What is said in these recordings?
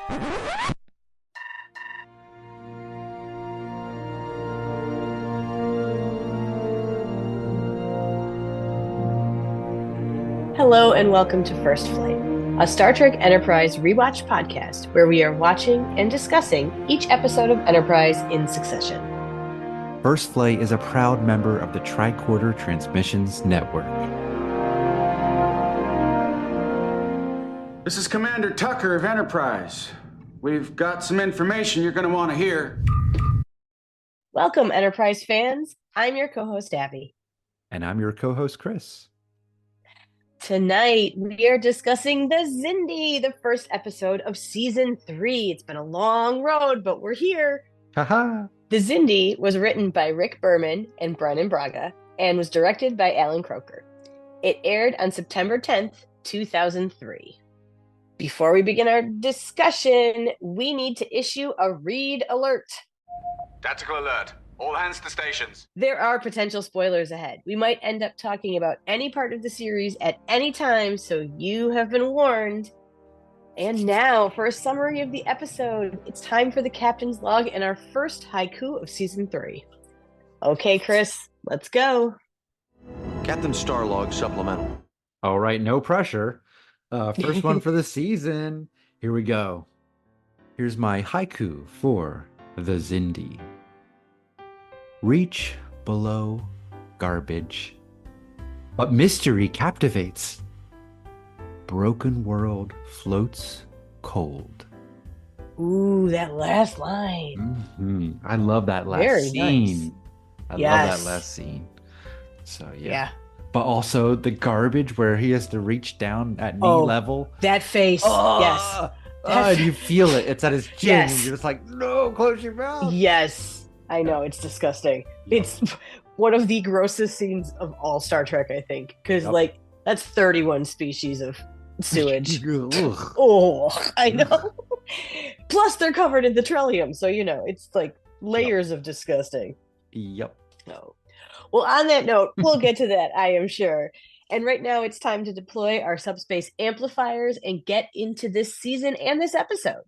Hello and welcome to First Flight, a Star Trek Enterprise rewatch podcast where we are watching and discussing each episode of Enterprise in succession. First Flight is a proud member of the Tricorder Transmissions Network. This is Commander Tucker of Enterprise. We've got some information you're going to want to hear. Welcome, Enterprise fans. I'm your co-host, Abby. And I'm your co-host, Chris. Tonight, we are discussing the Xindi, the first episode of Season 3. It's been a long road, but we're here. Haha. The Xindi was written by Rick Berman and Brennan Braga and was directed by Alan Croker. It aired on September 10th, 2003. Before we begin our discussion, we need to issue a read alert. Tactical alert. All hands to stations. There are potential spoilers ahead. We might end up talking about any part of the series at any time, so you have been warned. And now, for a summary of the episode, it's time for the Captain's Log and our first haiku of Season 3. Okay, Chris, let's go. Captain Starlog Supplemental. All right, no pressure. First one for the season. Here we go. Here's my haiku for the Xindi. Reach below garbage, but mystery captivates. Broken world floats cold. Ooh, that last line. Mm-hmm. I love that last Very scene. nice. I Yes. love that last scene. So Yeah. But also the garbage where he has to reach down at knee level. That face. Yes. And you feel it. It's at his chin. Yes. And you're just like, no, close your mouth. Yes. I know, it's disgusting. Yep. It's one of the grossest scenes of all Star Trek, I think. Because, Yep. that's 31 species of sewage. Ugh. Oh, I know. Plus, they're covered in petroleum, so it's like layers of disgusting. Yep. Oh. Well, on that note, we'll get to that, I am sure. And right now, it's time to deploy our subspace amplifiers and get into this season and this episode.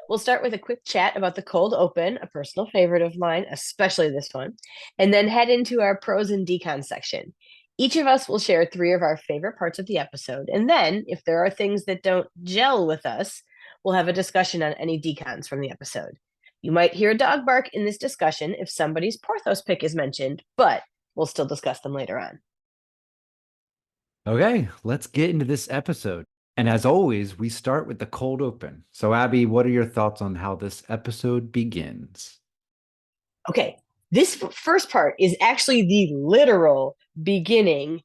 We'll start with a quick chat about the cold open, a personal favorite of mine, especially this one, and then head into our pros and decons section. Each of us will share 3 of our favorite parts of the episode, and then, if there are things that don't gel with us, we'll have a discussion on any decons from the episode. You might hear a dog bark in this discussion if somebody's Porthos Pick is mentioned, but we'll still discuss them later on. Okay, let's get into this episode. And as always, we start with the cold open. So, Abby, what are your thoughts on how this episode begins? Okay, this first part is actually the literal beginning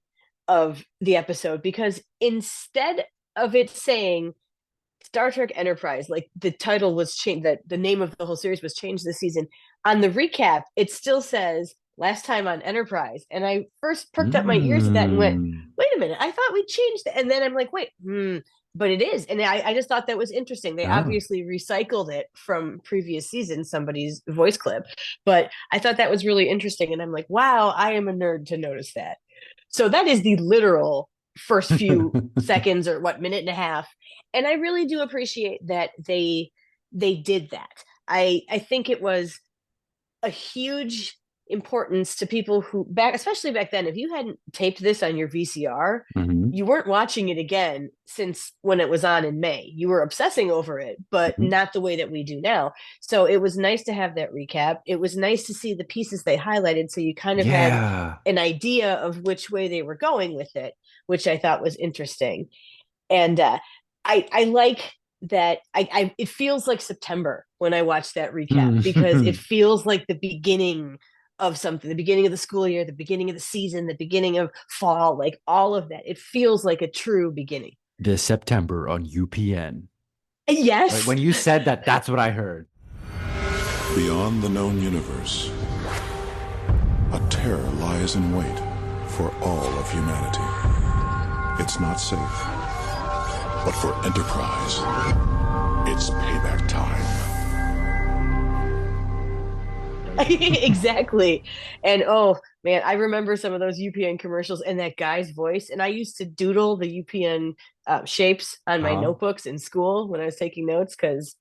of the episode, because instead of it saying Star Trek Enterprise, like the title was changed, that the name of the whole series was changed this season, on the recap, it still says last time on Enterprise. And I first perked up my ears to that and went, wait a minute, I thought we changed it. And then I'm like, wait, but it is. And I just thought that was interesting. They obviously recycled it from previous seasons, somebody's voice clip. But I thought that was really interesting. And I'm like, wow, I am a nerd to notice that. So that is the literal first few seconds or minute and a half. And I really do appreciate that they did that. I think it was a huge importance to people who especially back then, if you hadn't taped this on your VCR, you weren't watching it again since when it was on in May. You were obsessing over it, but not the way that we do now. So it was nice to have that recap. It was nice to see the pieces they highlighted, so you kind of had an idea of which way they were going with it, which I thought was interesting. And I like that it feels like September when I watch that recap, because it feels like the beginning of something, the beginning of the school year, the beginning of the season, the beginning of fall, like all of that. It feels like a true beginning. This September on UPN. Yes. Like when you said that, that's what I heard. Beyond the known universe, a terror lies in wait for all of humanity. It's not safe, but for Enterprise, it's payback time. Exactly. And Man, I remember some of those UPN commercials and that guy's voice. And I used to doodle the UPN shapes on my Uh-huh. notebooks in school when I was taking notes because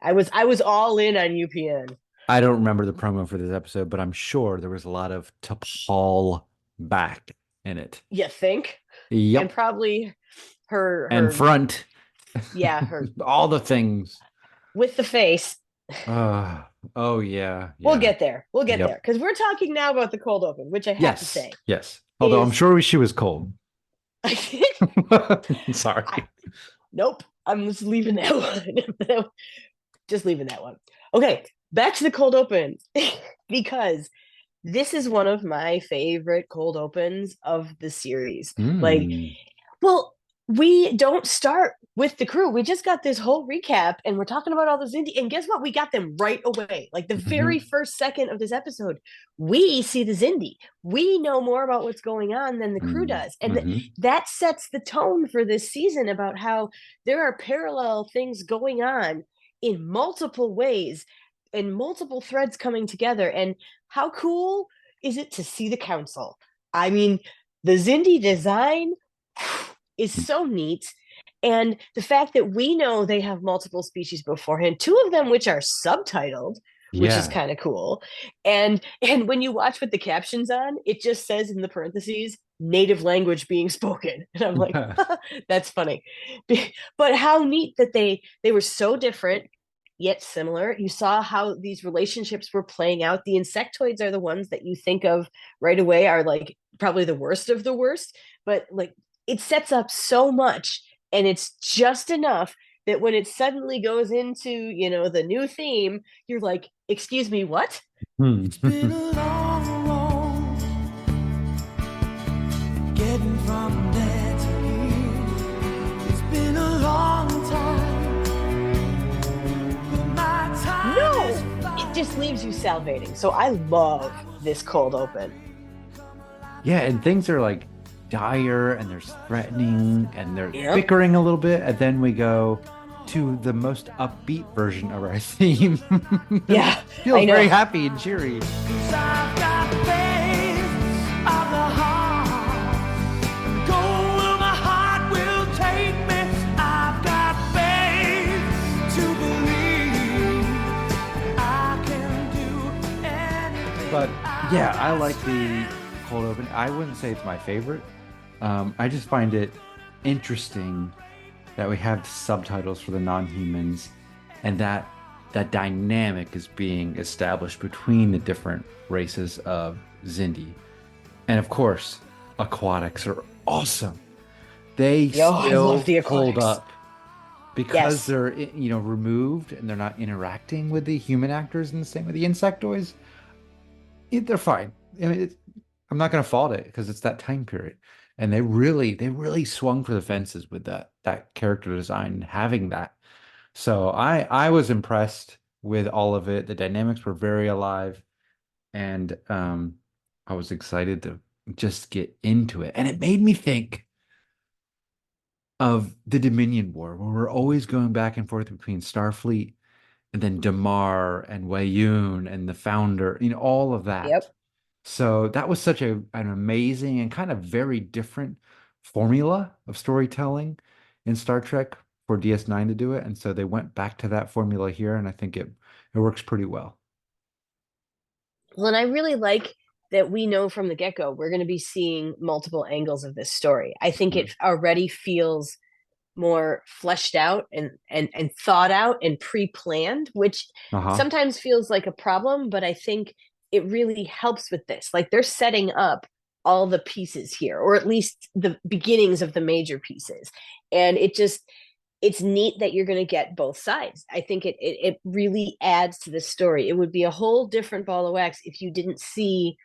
I was all in on UPN. I don't remember the promo for this episode, but I'm sure there was a lot of to Paul back in it. You think? And Yep. probably And her front. yeah, her All the things. with the face. Oh yeah. We'll Yeah. get there. We'll get there Yep. because we're talking now about the cold open, which I have to Yes. say Yes. Although I'm is sure she was cold. Sorry. Nope. I'm just leaving that one. Just leaving that one. Okay, back to the cold open because this is one of my favorite cold opens of the series. Like, Mm. well, we don't start with the crew. We just got this whole recap and we're talking about all the Xindi. And guess what? We got them right away. Like the very first second of this episode, we see the Xindi. We know more about what's going on than the crew does. And that sets the tone for this season about how there are parallel things going on in multiple ways and multiple threads coming together. And how cool is it to see the council? I mean, the Xindi design is so neat. And the fact that we know they have multiple species beforehand, two of them which are subtitled, which is Yeah. kind of cool. And when you watch with the captions on, it just says in the parentheses, native language being spoken. And I'm like, that's funny. But how neat that they were so different yet similar. You saw how these relationships were playing out. The insectoids are the ones that you think of right away are like probably the worst of the worst, but like it sets up so much and it's just enough that when it suddenly goes into, the new theme, you're like, excuse me, what? It's been a long road getting from there to here. It's been a long time, but my time is It just leaves you salivating. So I love this cold open. Yeah, and things are like dire and there's threatening and they're bickering a little bit, and then we go to the most upbeat version of our theme. Yeah, Feels very happy and cheery. 'cause I've got faith of the heart. Go where my heart will take me. I've got faith to believe I can do anything. But yeah, I like the cold open. I wouldn't say it's my favorite. I just find it interesting that we have subtitles for the non-humans and that dynamic is being established between the different races of Xindi. And of course, aquatics are awesome. They I love the still hold aquatics. up because they're removed and they're not interacting with the human actors in the same way the insectoids. They're fine. I mean, I'm not going to fault it because it's that time period. And they really swung for the fences with that character design and having that. So I was impressed with all of it. The dynamics were very alive, and I was excited to just get into it. And it made me think of the Dominion War, where we're always going back and forth between Starfleet and then Damar and Wayun and the Founder, all of that. Yep. So that was such an amazing and kind of very different formula of storytelling in Star Trek for DS9 to do it. And so they went back to that formula here, and I think it works pretty well. Well, and I really like that we know from the get-go we're going to be seeing multiple angles of this story. I think it already feels more fleshed out and thought out and pre-planned, which sometimes feels like a problem, but I think it really helps with this. Like they're setting up all the pieces here, or at least the beginnings of the major pieces. And it's neat that you're going to get both sides. I think it really adds to the story. It would be a whole different ball of wax if you didn't see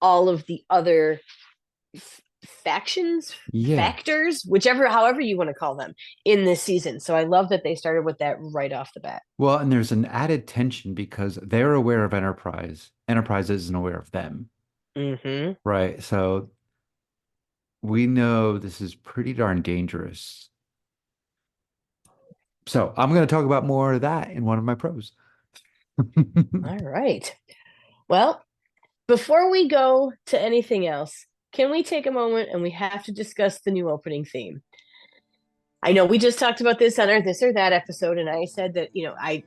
all of the other factions, factors, however you want to call them in this season. So I love that they started with that right off the bat. Well, and there's an added tension because they're aware of Enterprise. Enterprise isn't aware of them. Right. So we know this is pretty darn dangerous. So I'm going to talk about more of that in one of my pros. All right. Well, Before we go to anything else, can we take a moment and we have to discuss the new opening theme? I know we just talked about this on our This or That episode, and I said that,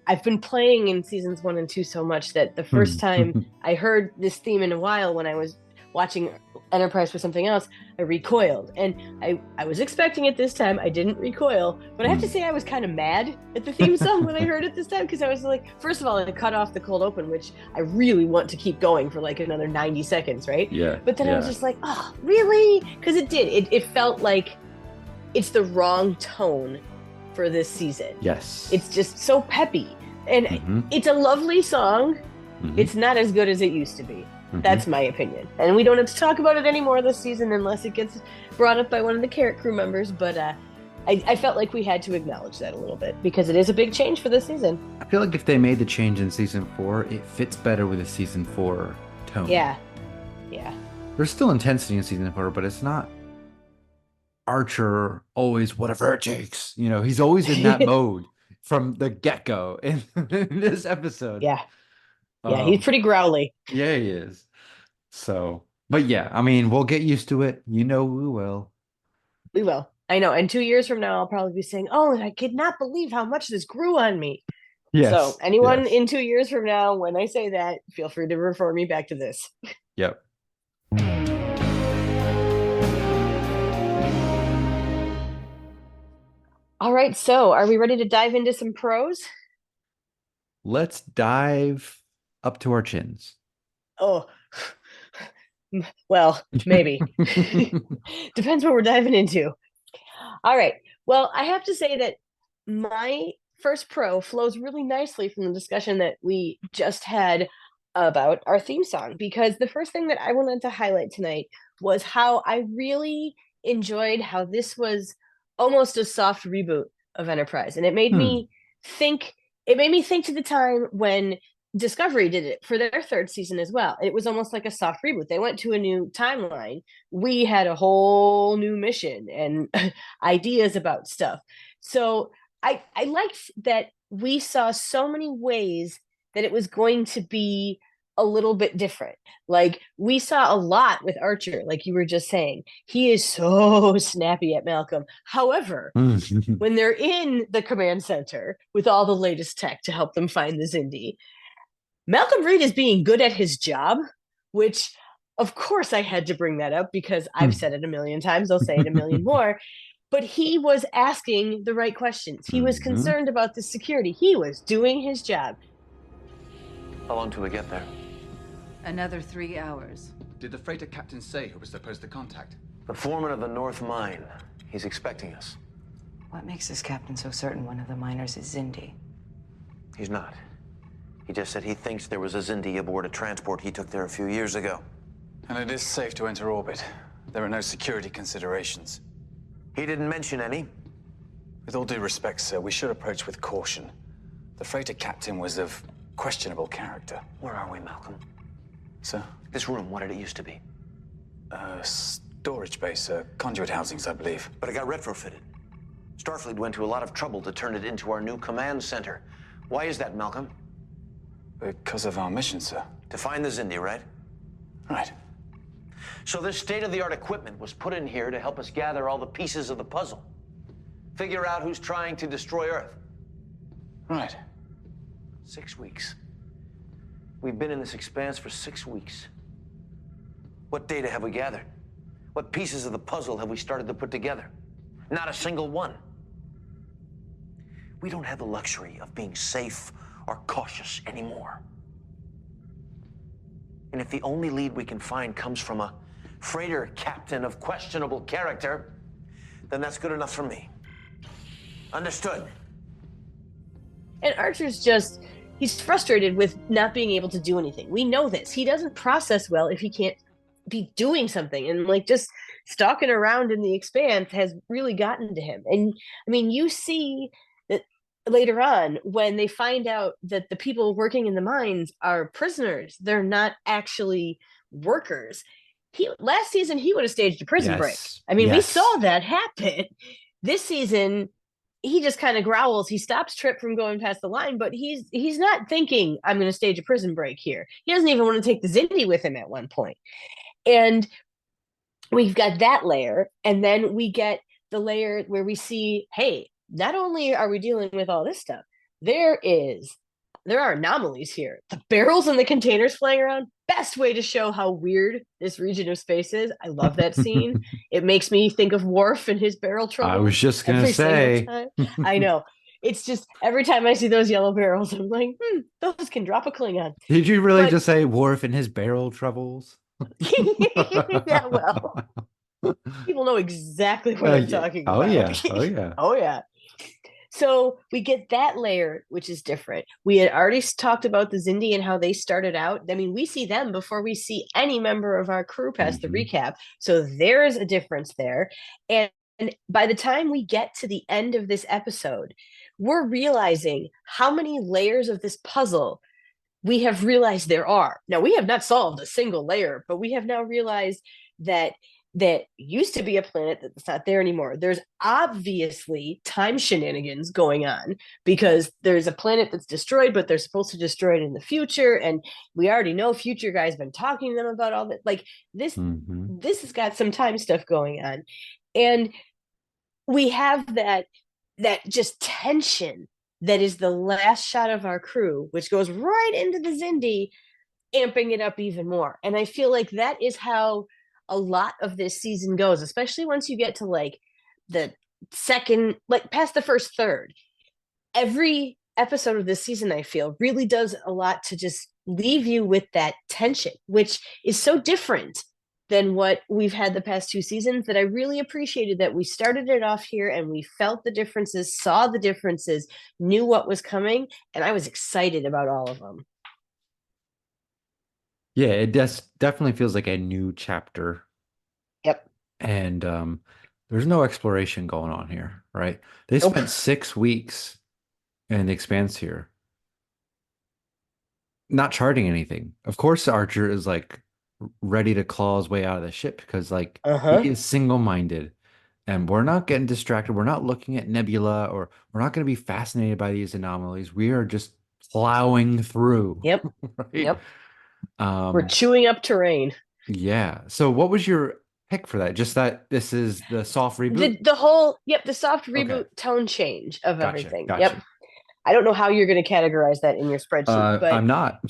I've been playing in seasons 1 and 2 so much that the first time I heard this theme in a while when I was watching Enterprise for something else, I recoiled. And I was expecting it this time. I didn't recoil, but I have to say I was kind of mad at the theme song when I heard it this time, because I was like, first of all, it cut off the cold open, which I really want to keep going for like another 90 seconds, right? Yeah. But then I was just like, oh, really? Because it did. It felt like it's the wrong tone for this season. Yes. It's just so peppy. And it's a lovely song. It's not as good as it used to be. That's my opinion. And we don't have to talk about it anymore this season unless it gets brought up by one of the Carrot crew members. But I felt like we had to acknowledge that a little bit because it is a big change for this season. I feel like if they made the change in season 4, it fits better with the season 4 tone. Yeah. There's still intensity in season 4, but it's not Archer always whatever it takes. He's always in that mode from the get-go in this episode. Yeah, he's pretty growly. Yeah, he is. So, but yeah, I mean, we'll get used to it. We will. We will. I know. And 2 years from now, I'll probably be saying, oh, I could not believe how much this grew on me. Yes. So anyone in 2 years from now, when I say that, feel free to refer me back to this. Yep. All right, so are we ready to dive into some pros? Let's dive up to our chins. Oh, well, maybe. Depends what we're diving into. All right. Well, I have to say that my first pro flows really nicely from the discussion that we just had about our theme song, because the first thing that I wanted to highlight tonight was how I really enjoyed how this was almost a soft reboot of Enterprise. And it made me think to the time when Discovery did it for their 3rd season as well. It was almost like a soft reboot. They went to a new timeline. We had a whole new mission and ideas about stuff. So I liked that we saw so many ways that it was going to be a little bit different. Like we saw a lot with Archer, like you were just saying. He is so snappy at Malcolm. However, when they're in the command center with all the latest tech to help them find the Xindi, Malcolm Reed is being good at his job, which of course I had to bring that up because I've said it a million times. I'll say it a million more. But he was asking the right questions. He was concerned about the security. He was doing his job. How long till we get there? Another 3 hours. Did the freighter captain say who was supposed to contact? The foreman of the North Mine. He's expecting us. What makes this captain so certain one of the miners is Xindi? He's not. He just said he thinks there was a Xindi aboard a transport he took there a few years ago. And it is safe to enter orbit. There are no security considerations. He didn't mention any. With all due respect, sir, we should approach with caution. The freighter captain was of questionable character. Where are we, Malcolm? Sir? This room, what did it used to be? Storage base, conduit housings, I believe. But it got retrofitted. Starfleet went to a lot of trouble to turn it into our new command center. Why is that, Malcolm? Because of our mission, sir. To find the Xindi, right? Right. So this state-of-the-art equipment was put in here to help us gather all the pieces of the puzzle. Figure out who's trying to destroy Earth. Right. 6 weeks. We've been in this expanse for 6 weeks. What data have we gathered? What pieces of the puzzle have we started to put together? Not a single one. We don't have the luxury of being safe or cautious anymore. And if the only lead we can find comes from a freighter captain of questionable character, then that's good enough for me. Understood? And Archer's he's frustrated with not being able to do anything. We know this. He doesn't process well if he can't be doing something. And like just stalking around in the expanse has really gotten to him. And I mean, you see that later on when they find out that the people working in the mines are prisoners. They're not actually workers. Last season, he would have staged a prison break. I mean, we saw that happen. This season, he just kind of growls. He stops Trip from going past the line, but he's not thinking, I'm going to stage a prison break here. He doesn't even want to take the Xindi with him at one point. And we've got that layer, and then we get the layer where we see, hey, not only are we dealing with all this stuff, there are anomalies here. The barrels and the containers flying around, best way to show how weird this region of space is. I love that scene. It makes me think of Worf and his barrel trouble. I was just going to say. I know. It's just every time I see those yellow barrels, I'm like, those can drop a Klingon. Did you really just say Worf and his barrel troubles? Yeah, well, people know exactly what I'm talking about. Oh, yeah. Oh, yeah. Oh, yeah. So we get that layer, which is different. We had already talked about the Xindi and how they started out. I mean, we see them before we see any member of our crew past the recap. So there's a difference there. And by the time we get to the end of this episode, we're realizing how many layers of this puzzle we have realized there are. Now, we have not solved a single layer, but we have now realized that used to be a planet that's not there anymore. There's obviously time shenanigans going on because there's a planet that's destroyed, but they're supposed to destroy it in the future. And we already know Future Guy's been talking to them about all that. Like this has got some time stuff going on. And we have that just tension that is the last shot of our crew, which goes right into the Xindi, amping it up even more. And I feel like that is how a lot of this season goes, especially once you get to like the second, like past the first third. Every episode of this season, I feel, really does a lot to just leave you with that tension, which is so different than what we've had the past two seasons, that I really appreciated that we started it off here and we felt the differences, saw the differences, knew what was coming, and I was excited about all of them. Yeah, it definitely feels like a new chapter. Yep. And there's no exploration going on here, right? They spent 6 weeks in the Expanse here, not charting anything. Of course, Archer is like ready to claw his way out of the ship because like he is single-minded, and we're not getting distracted. We're not looking at nebula, or we're not going to be fascinated by these anomalies. We are just plowing through. Yep. Right? Yep. We're chewing up terrain. Yeah. So what was your pick for that? Just that this is the soft reboot? The soft reboot tone change of everything. Gotcha. Yep. I don't know how you're going to categorize that in your spreadsheet, but I'm not.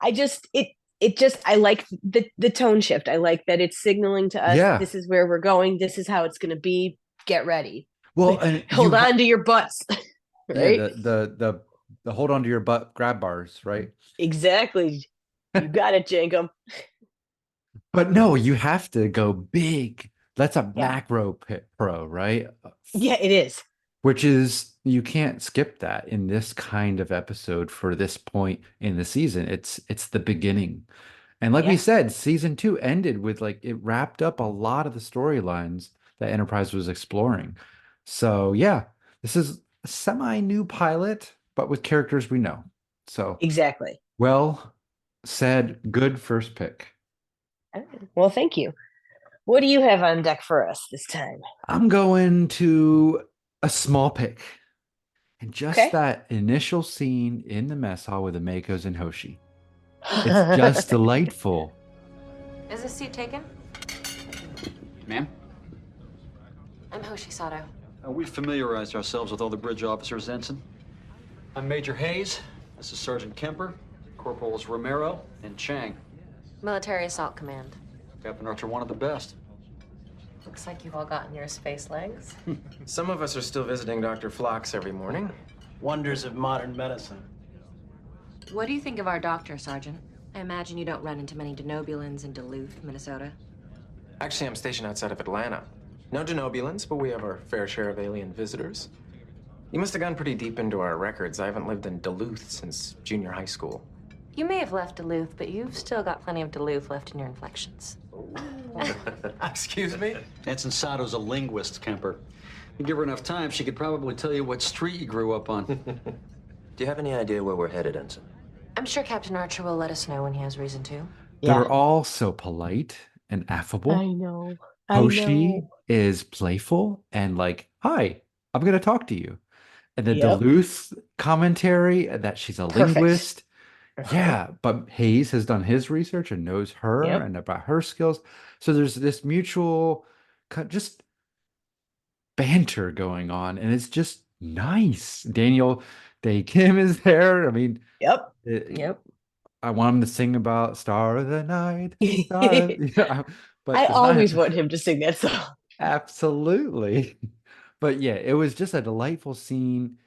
I like the tone shift. I like that it's signaling to us, this is where we're going. This is how it's going to be. Get ready. Well, and hold on to your butts. Right? Yeah, the hold on to your butt grab bars, right? Exactly. You got it, Jankum. But no, you have to go big. That's a macro pro, right? Yeah, it is. Which is, you can't skip that in this kind of episode for this point in the season. It's the beginning. And like we said, season 2 ended with like, it wrapped up a lot of the storylines that Enterprise was exploring. So yeah, this is a semi-new pilot, but with characters we know. So exactly. Well said. Good first pick. Well, thank you. What do you have on deck for us this time? I'm going to a small pick. And just that initial scene in the mess hall with the Makos and Hoshi. It's just delightful. Is this seat taken? Ma'am? I'm Hoshi Sato. We familiarized ourselves with all the bridge officers, Ensign. I'm Major Hayes. This is Sergeant Kemper, Corporals Romero, and Chang. Military Assault Command. Captain Archer wanted the best. Looks like you've all gotten your space legs. Some of us are still visiting Dr. Phlox every morning. Wonders of modern medicine. What do you think of our doctor, Sergeant? I imagine you don't run into many Denobulans in Duluth, Minnesota. Actually, I'm stationed outside of Atlanta. No Denobulans, but we have our fair share of alien visitors. You must have gone pretty deep into our records. I haven't lived in Duluth since junior high school. You may have left Duluth, but you've still got plenty of Duluth left in your inflections. Excuse me? Ensign Sato's a linguist, Kemper. You give her enough time, she could probably tell you what street you grew up on. Do you have any idea where we're headed, Ensign? I'm sure Captain Archer will let us know when he has reason to. They're all so polite and affable. I know. I Hoshi know. is playful and like, hi, I'm going to talk to you. And the Yep. Duluth commentary that she's a Perfect. linguist. Uh-huh. Yeah, but Hayes has done his research and knows her Yep. and about her skills. So there's this mutual just banter going on, and it's just nice. Daniel Day Kim is there. I mean, Yep. it- Yep. I want him to sing about Star of the Night, Star of, yeah, but I it's not always want him to sing that song. absolutely. But yeah, it was just a delightful scene.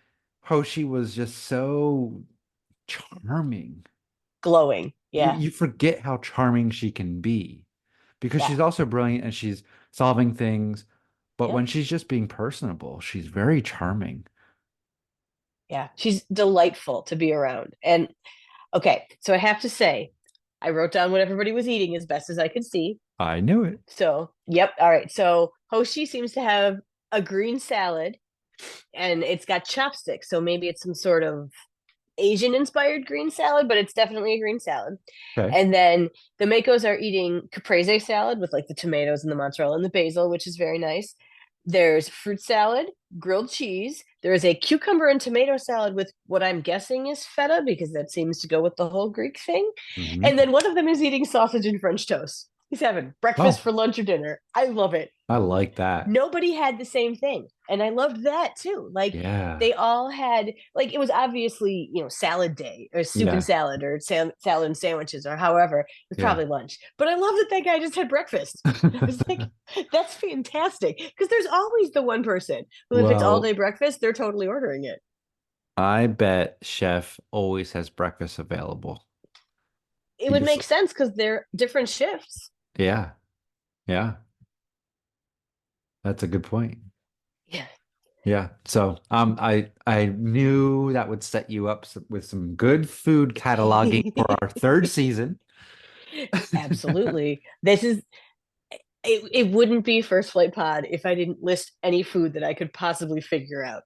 Hoshi was just so charming. Glowing. You Yeah. you forget how charming she can be because Yeah. she's also brilliant and she's solving things. But Yep. when she's just being personable, she's very charming. Yeah. She's delightful to be around. And okay, so I have to say, I wrote down what everybody was eating as best as I could see. I knew it. So, yep. All right. So Hoshi seems to have a green salad and it's got chopsticks. So maybe it's some sort of Asian inspired green salad, but it's definitely a green salad. Okay. And then the Makos are eating caprese salad with like the tomatoes and the mozzarella and the basil, which is very nice. There's fruit salad, grilled cheese. There is a cucumber and tomato salad with what I'm guessing is feta because that seems to go with the whole Greek thing. Mhm. And then one of them is eating sausage and French toast. He's having breakfast Oh, for lunch or dinner. I love it. I like that. Nobody had the same thing. And I loved that too. Like Yeah. they all had like it was obviously, salad day or soup and Yeah. salad or salad and sandwiches or however. It was Yeah. probably lunch. But I love that that guy just had breakfast. I was like, that's fantastic. Because there's always the one person who, if it's all day Well, breakfast, they're totally ordering it. I bet Chef always has breakfast available. It would He's, make sense because they're different shifts. yeah. Yeah. That's a good point. Yeah. Yeah. So I knew that would set you up with some good food cataloging for our third season. Absolutely. This is it wouldn't be First Flight Pod if I didn't list any food that I could possibly figure out.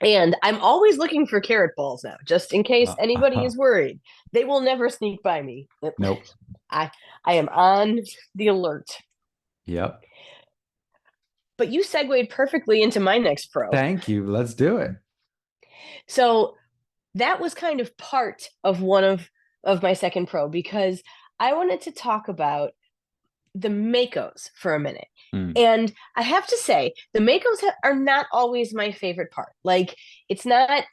And I'm always looking for carrot balls now, just in case anybody is worried. They will never sneak by me. Nope. I am on the alert. Yep. But you segued perfectly into my next pro. Thank you. Let's do it. So that was kind of part of one of my second pro because I wanted to talk about the Makos for a minute. And I have to say, the Makos are not always my favorite part. Like it's not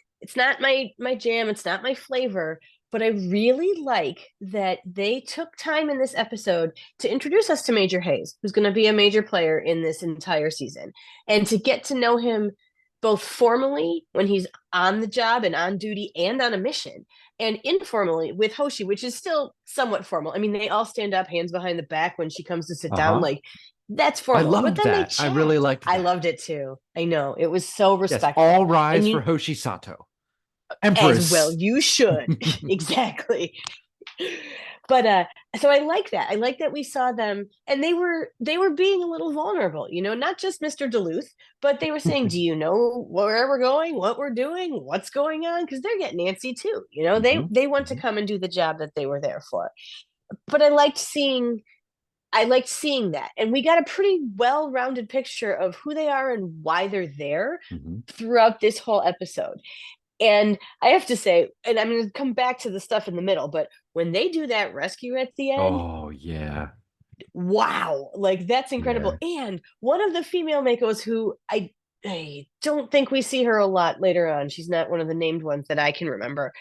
my jam, it's not my flavor, but I really like that they took time in this episode to introduce us to Major Hayes, who's going to be a major player in this entire season, and to get to know him both formally when he's on the job and on duty and on a mission, and informally with Hoshi, which is still somewhat formal. I mean, they all stand up, hands behind the back when she comes to sit down. Like that's formal. I loved but then that. they I really liked that. I loved it too. I know. It was so respectful. Yes, all rise for Hoshi Sato. Empress. As well you should. Exactly. But so I like that. I like that we saw them and they were being a little vulnerable, not just Mr. Duluth, but they were saying, do you know where we're going, what we're doing, what's going on? Because they're getting antsy too. They want to come and do the job that they were there for. But I liked seeing that. And we got a pretty well-rounded picture of who they are and why they're there throughout this whole episode. And I have to say, and I'm going to come back to the stuff in the middle, but when they do that rescue at the end, oh yeah, wow, like that's incredible. Yeah. And one of the female Makos who I don't think we see her a lot later on. She's not one of the named ones that I can remember.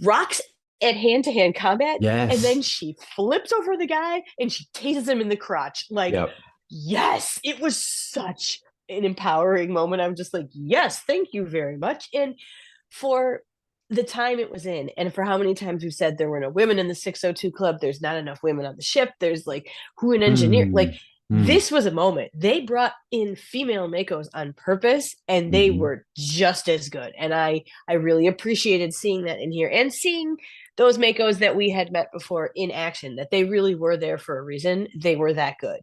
Rocks at hand-to-hand combat, yes, and then she flips over the guy and she tases him in the crotch. Like, yes, it was such an empowering moment. I'm just like, yes, thank you very much. And for the time it was in, and for how many times we've said there were no women in the 602 club, there's not enough women on the ship, there's like who an engineer, like this was a moment. They brought in female Makos on purpose and they were just as good. And I really appreciated seeing that in here and seeing those Makos that we had met before in action, that they really were there for a reason. They were that good.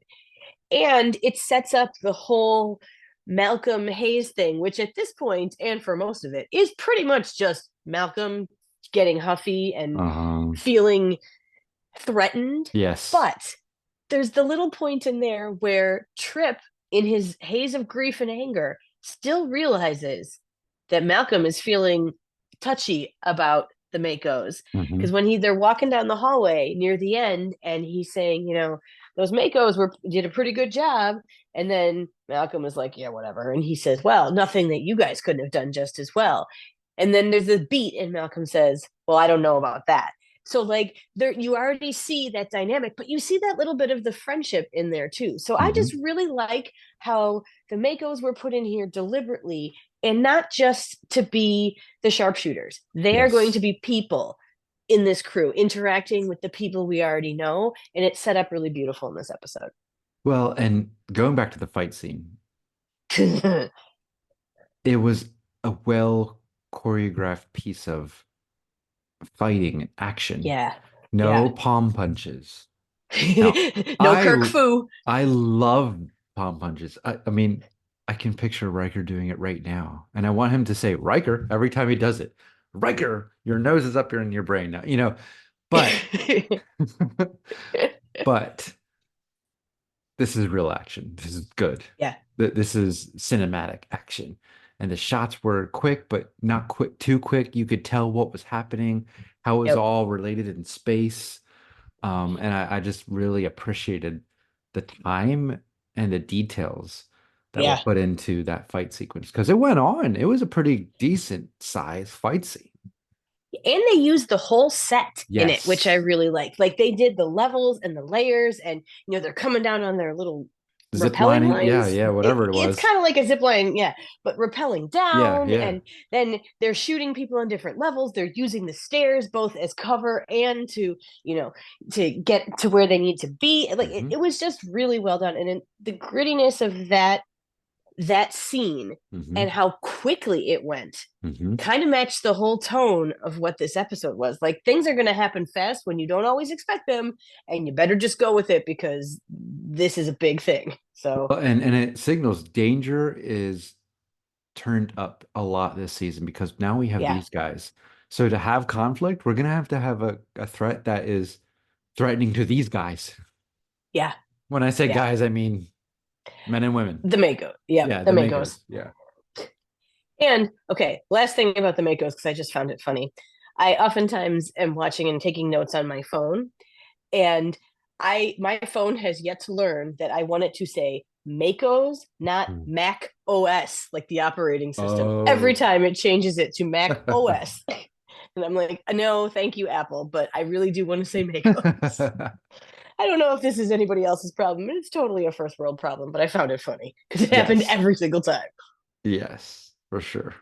And it sets up the whole Malcolm Hayes thing, which at this point, and for most of it, is pretty much just Malcolm getting huffy and feeling threatened. Yes. But there's the little point in there where Trip, in his haze of grief and anger, still realizes that Malcolm is feeling touchy about the Makos. Because when they're walking down the hallway near the end, and he's saying, those Makos did a pretty good job. And then Malcolm is like, yeah, whatever. And he says, well, nothing that you guys couldn't have done just as well. And then there's this beat, and Malcolm says, well, I don't know about that. So like there, you already see that dynamic, but you see that little bit of the friendship in there too. So I just really like how the Makos were put in here deliberately, and not just to be the sharpshooters. They are going to be people in this crew interacting with the people we already know, and it's set up really beautiful in this episode. Well, and going back to the fight scene, it was a well choreographed piece of fighting action. Yeah. No palm punches. No Kirk Fu. I love palm punches. I mean, I can picture Riker doing it right now. And I want him to say, Riker, every time he does it. Riker, your nose is up here in your brain now. But but this is real action. This is good. Yeah. This is cinematic action. And the shots were quick, but not too quick. You could tell what was happening, how it was all related in space. And I just really appreciated the time and the details that were put into that fight sequence, because it went on. It was a pretty decent size fight scene. And they used the whole set in it, which I really liked. Like they did the levels and the layers, and they're coming down on their little zip lining, whatever it was. It's kind of like a zip line, but rappelling down, and then they're shooting people on different levels. They're using the stairs both as cover and to get to where they need to be. Like it was just really well done, and the grittiness of that scene and how quickly it went kind of matched the whole tone of what this episode was. Like things are going to happen fast when you don't always expect them, and you better just go with it because this is a big thing. So and it signals danger is turned up a lot this season, because now we have these guys. So to have conflict, we're going to have a threat that is threatening to these guys. Yeah. When I say guys, I mean men and women. The Mako. Yeah, the Makos. Yeah. And okay, last thing about the Makos, because I just found it funny. I oftentimes am watching and taking notes on my phone, and my phone has yet to learn that I want it to say Makos, not Mac OS, like the operating system. Every time it changes it to Mac OS. And I'm like, no, thank you, Apple, but I really do want to say Makos. I don't know if this is anybody else's problem. It's totally a first world problem, but I found it funny because it happened every single time. Yes, for sure.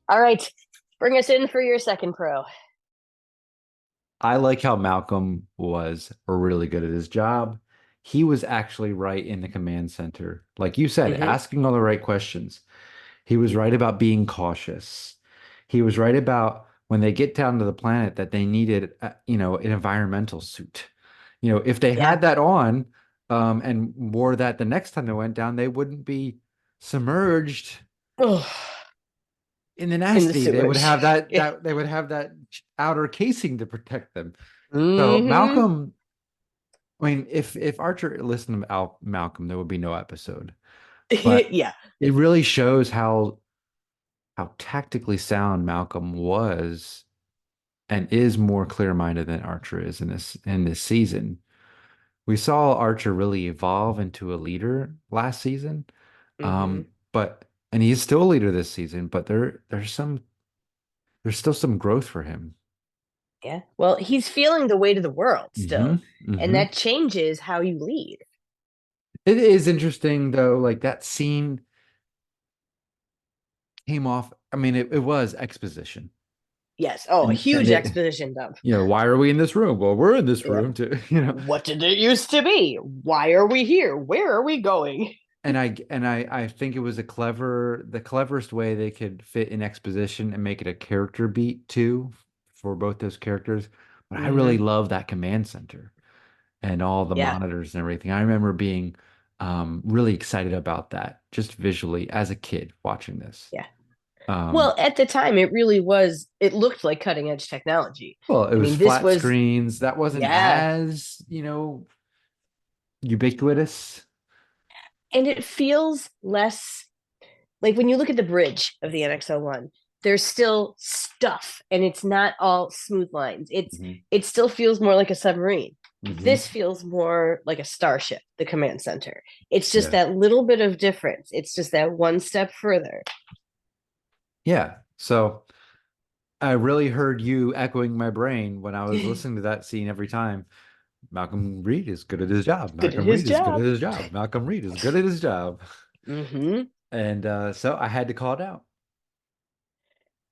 All right, bring us in for your second pro. I like how Malcolm was really good at his job. He was actually right in the command center. Like you said, asking all the right questions. He was right about being cautious. He was right about when they get down to the planet that they needed, an environmental suit. If they had that on and wore that the next time they went down, they wouldn't be submerged in the nasty. They would have that. They would have that outer casing to protect them. So Malcolm, I mean, if Archer listened to Malcolm, there would be no episode. But it really shows how tactically sound Malcolm was and is more clear-minded than Archer is in this season. We saw Archer really evolve into a leader last season. And he's still a leader this season, but there's still some growth for him. Yeah. Well, he's feeling the weight of the world still. And that changes how you lead. It is interesting though, like that scene came off. I mean, it was exposition. Yes. Oh, a huge exposition dump. Why are we in this room? Well, we're in this room to, What did it used to be? Why are we here? Where are we going? And I think it was the cleverest way they could fit in exposition and make it a character beat too for both those characters. But I really love that command center and all the monitors and everything. I remember being really excited about that just visually as a kid watching this. Yeah. Well, at the time, it really was. It looked like cutting edge technology. Well, it I was mean, this flat was, screens. That wasn't yeah, as, ubiquitous. and it feels less like when you look at the bridge of the NX-01, there's still stuff, and it's not all smooth lines. It still feels more like a submarine. This feels more like a starship, the command center. It's just that little bit of difference. It's just that one step further. Yeah. So I really heard you echoing my brain when I was listening to that scene every time. Malcolm Reed is good at his job. Good at Malcolm his Reed is good at job. his job. Malcolm Reed is good at his job. Mm-hmm. And so I had to call it out.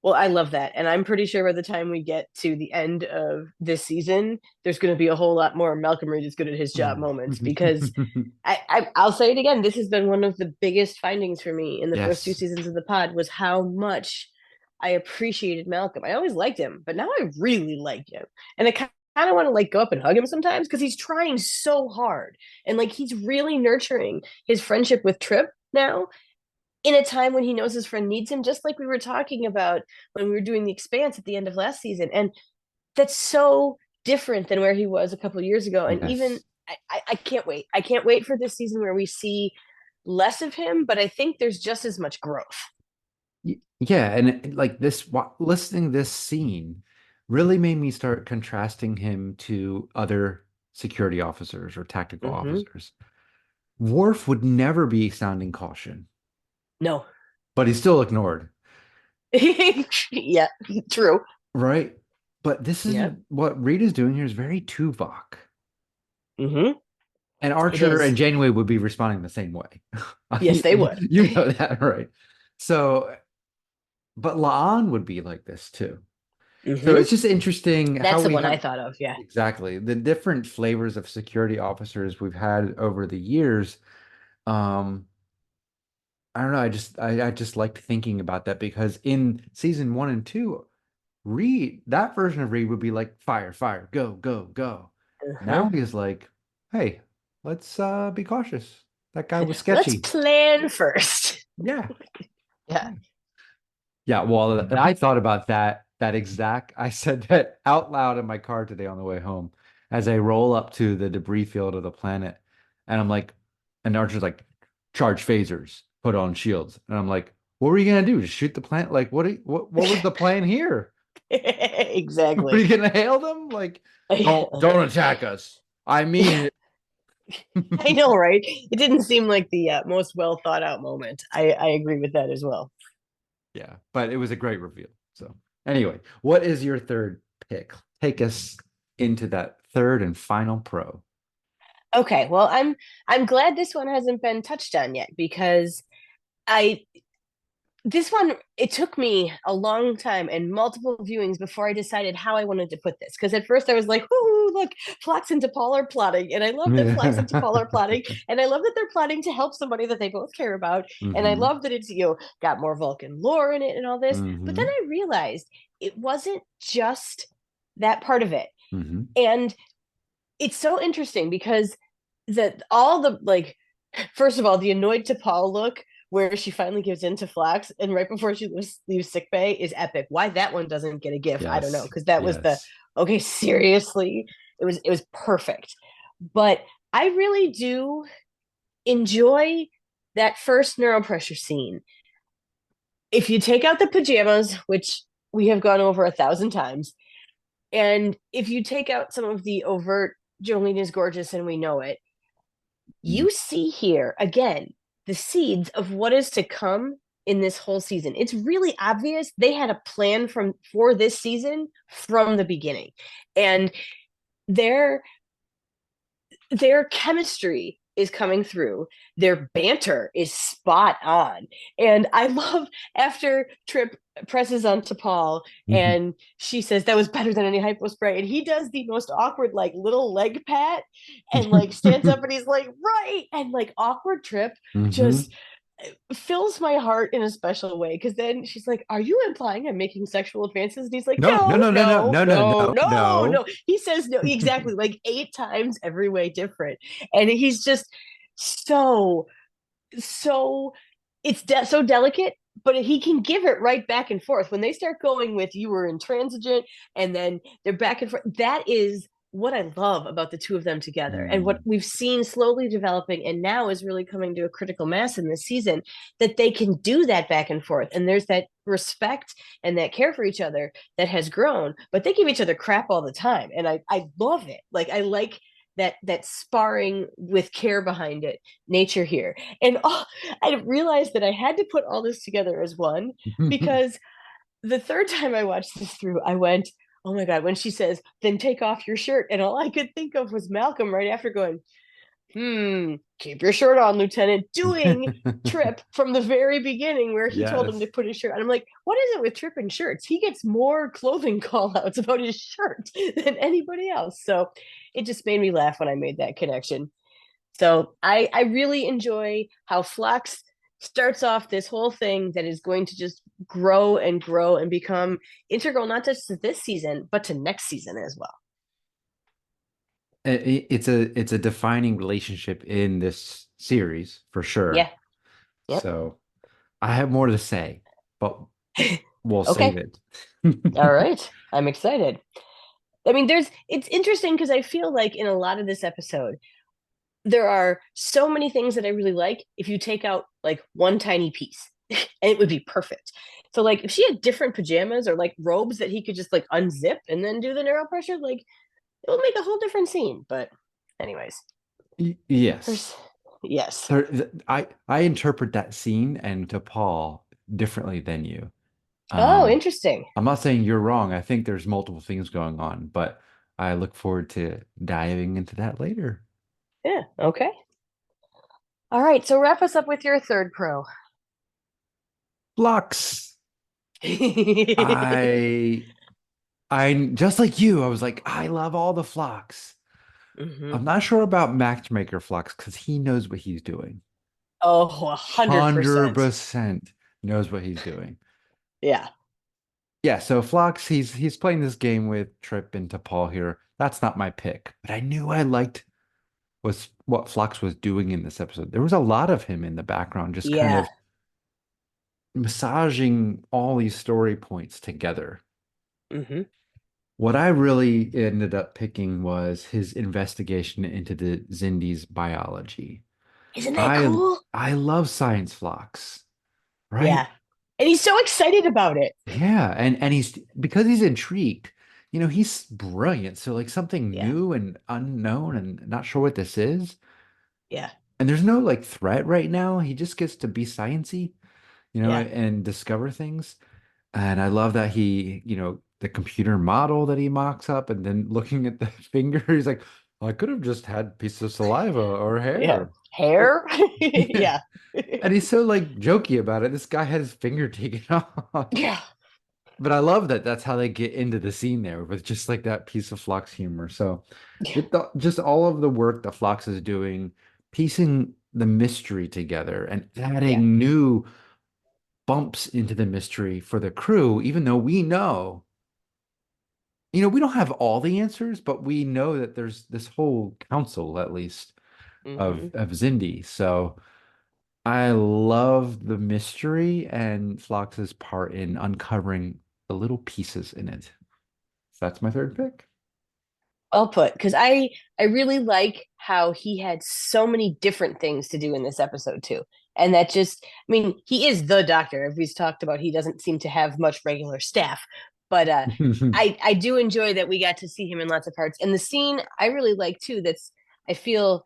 Well, I love that. And I'm pretty sure by the time we get to the end of this season, there's going to be a whole lot more Malcolm Reed is good at his job moments because I'll say it again. This has been one of the biggest findings for me in the first 2 seasons of the pod was how much I appreciated Malcolm. I always liked him, but now I really like him. And I kind of want to like go up and hug him sometimes because he's trying so hard. And like he's really nurturing his friendship with Trip now in a time when he knows his friend needs him, just like we were talking about when we were doing the Expanse at the end of last season. And that's so different than where he was a couple of years ago. And even I can't wait. I can't wait for this season where we see less of him, but I think there's just as much growth. Yeah, and like listening this scene really made me start contrasting him to other security officers or tactical officers. Worf would never be sounding caution. No. But he's still ignored. Yeah, true. Right? But this is what Reed is doing here is very Tuvok. Mm-hmm. And Archer and Janeway would be responding the same way. Yes, they would. You know that, right? So, but La'an would be like this too. So it's just interesting. That's the one I thought of. Yeah, exactly. The different flavors of security officers we've had over the years. I don't know. I just liked thinking about that because in season 1 and 2, Reed, that version of Reed would be like fire, fire, go, go, go. Now he's like, hey, let's be cautious. That guy was sketchy. Let's plan first. Yeah. Yeah. Yeah. Well, I thought about that exact. I said that out loud in my car today on the way home as I roll up to the debris field of the planet. And I'm like, and Archer's like, charge phasers, put on shields. And I'm like, what were you going to do? Just shoot the planet? Like, what was the plan here? Exactly. Were you going to hail them? Like, don't attack us. I mean it. I know, right? It didn't seem like the most well thought out moment. I agree with that as well. Yeah, but it was a great reveal. So anyway, what is your third pick? Take us into that third and final pro. Okay, well, I'm glad this one hasn't been touched on yet because this one, it took me a long time and multiple viewings before I decided how I wanted to put this. Because at first I was like, "Ooh, look, Phlox and T'Pol are plotting," and I love that Phlox and T'Pol are plotting, and I love that they're plotting to help somebody that they both care about, and I love that it's got more Vulcan lore in it and all this. But then I realized it wasn't just that part of it, and it's so interesting because all the like, first of all, the annoyed T'Pol look where she finally gives in to Phlox and right before she leaves sickbay is epic. Why that one doesn't get a GIF, I don't know, because that was okay, seriously, it was perfect. But I really do enjoy that first neuropressure scene. If you take out the pajamas, which we have gone over 1,000 times, and if you take out some of the overt Jolene is gorgeous and we know it, you see here again the seeds of what is to come in this whole season. It's really obvious they had a plan for this season from the beginning, and their chemistry is coming through. Their banter is spot on, and I love after Trip presses on T'Pol and she says that was better than any hypo spray, and he does the most awkward like little leg pat and like stands up and he's like right, and like awkward Trip just fills my heart in a special way because then she's like, "Are you implying I'm making sexual advances?" And he's like, no. He says no, exactly, like 8 times every way different, and he's just so it's so delicate, but he can give it right back and forth. When they start going with you were intransigent and then they're back and forth, that is what I love about the two of them together, and what we've seen slowly developing and now is really coming to a critical mass in this season, that they can do that back and forth. And there's that respect and that care for each other that has grown, but they give each other crap all the time. And I love it. Like, I like that sparring with care behind it nature here. And I realized that I had to put all this together as one, because the third time I watched this through, I went, oh my God, when she says, then take off your shirt. And all I could think of was Malcolm right after going, keep your shirt on, Lieutenant, doing Trip from the very beginning where he told him to put his shirt on. I'm like, what is it with Trip and shirts? He gets more clothing call outs about his shirt than anybody else. So it just made me laugh when I made that connection. So I really enjoy how Phlox starts off this whole thing that is going to just grow and grow and become integral, not just to this season, but to next season as well. It's a defining relationship in this series for sure. Yeah. Yep. So I have more to say, but we'll save it. All right. I'm excited. I mean, it's interesting because I feel like in a lot of this episode, there are so many things that I really like if you take out like one tiny piece and it would be perfect. So like if she had different pajamas or like robes that he could just like unzip and then do the neural pressure, like it would make a whole different scene. But anyways. Yes. Yes. I interpret that scene and to Paul differently than you. Interesting. I'm not saying you're wrong. I think there's multiple things going on, but I look forward to diving into that later. Yeah. Okay. All right. So wrap us up with your third pro. Phlox. I just like you, I was like, I love all the Phlox. I'm not sure about Matchmaker Phlox because he knows what he's doing. Oh, 100%. 100% knows what he's doing. Yeah. Yeah, so Phlox, he's playing this game with Trip and T'Pol here. That's not my pick, but I knew I liked what Phlox was doing in this episode. There was a lot of him in the background, just kind of massaging all these story points together. What I really ended up picking was his investigation into the Xindi's biology. Isn't that cool? I love science Phlox, right? Yeah. And he's so excited about it. Yeah, and he's because he's intrigued. You know, he's brilliant. So like something new and unknown and not sure what this is. Yeah. And there's no like threat right now. He just gets to be sciencey, you know, and discover things. And I love that he, you know, the computer model that he mocks up and then looking at the finger, he's like, I could have just had pieces of saliva or hair. Yeah. Hair? Yeah. And he's so like jokey about it. This guy had his finger taken off. Yeah. But I love that that's how they get into the scene there with just like that piece of Phlox humor. So just all of the work that Phlox is doing, piecing the mystery together and adding new bumps into the mystery for the crew, even though we know, you know, we don't have all the answers, but we know that there's this whole council, at least, of Xindi. So I love the mystery and Phlox's part in uncovering the little pieces in it. So that's my third pick. Well put, because I really like how he had so many different things to do in this episode too. And that just, I mean, he is the doctor. As we've talked about, he doesn't seem to have much regular staff. But I do enjoy that we got to see him in lots of parts. And the scene I really like too, that's, I feel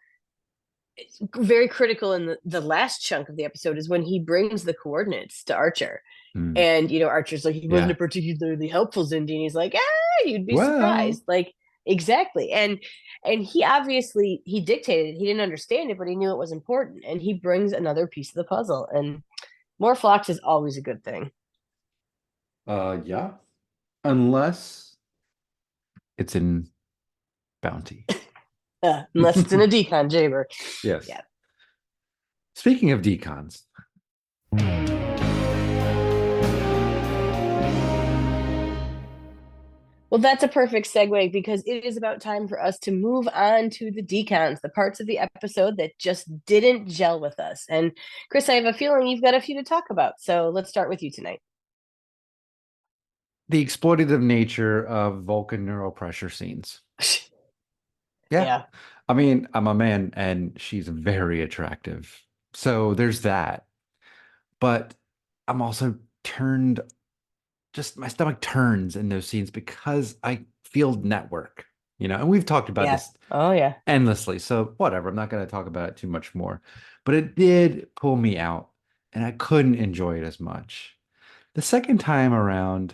very critical in the last chunk of the episode, is when he brings the coordinates to Archer. And, you know, Archer's like, he wasn't a particularly helpful Xindi. And he's like, you'd be surprised. Like, exactly. And he obviously, he dictated, he didn't understand it, but he knew it was important. And he brings another piece of the puzzle. And more Phlox is always a good thing. Yeah. Unless it's in Bounty. Unless it's in a decon chamber. Yes. Yeah. Speaking of decons. Well, that's a perfect segue because it is about time for us to move on to the decons, the parts of the episode that just didn't gel with us. And Chris, I have a feeling you've got a few to talk about. So let's start with you tonight. The exploitative nature of Vulcan neuropressure scenes. Yeah. I mean, I'm a man and she's very attractive. So there's that. But I'm also turned, just my stomach turns in those scenes because I feel network, and we've talked about this endlessly. So whatever, I'm not going to talk about it too much more. But it did pull me out and I couldn't enjoy it as much. The second time around,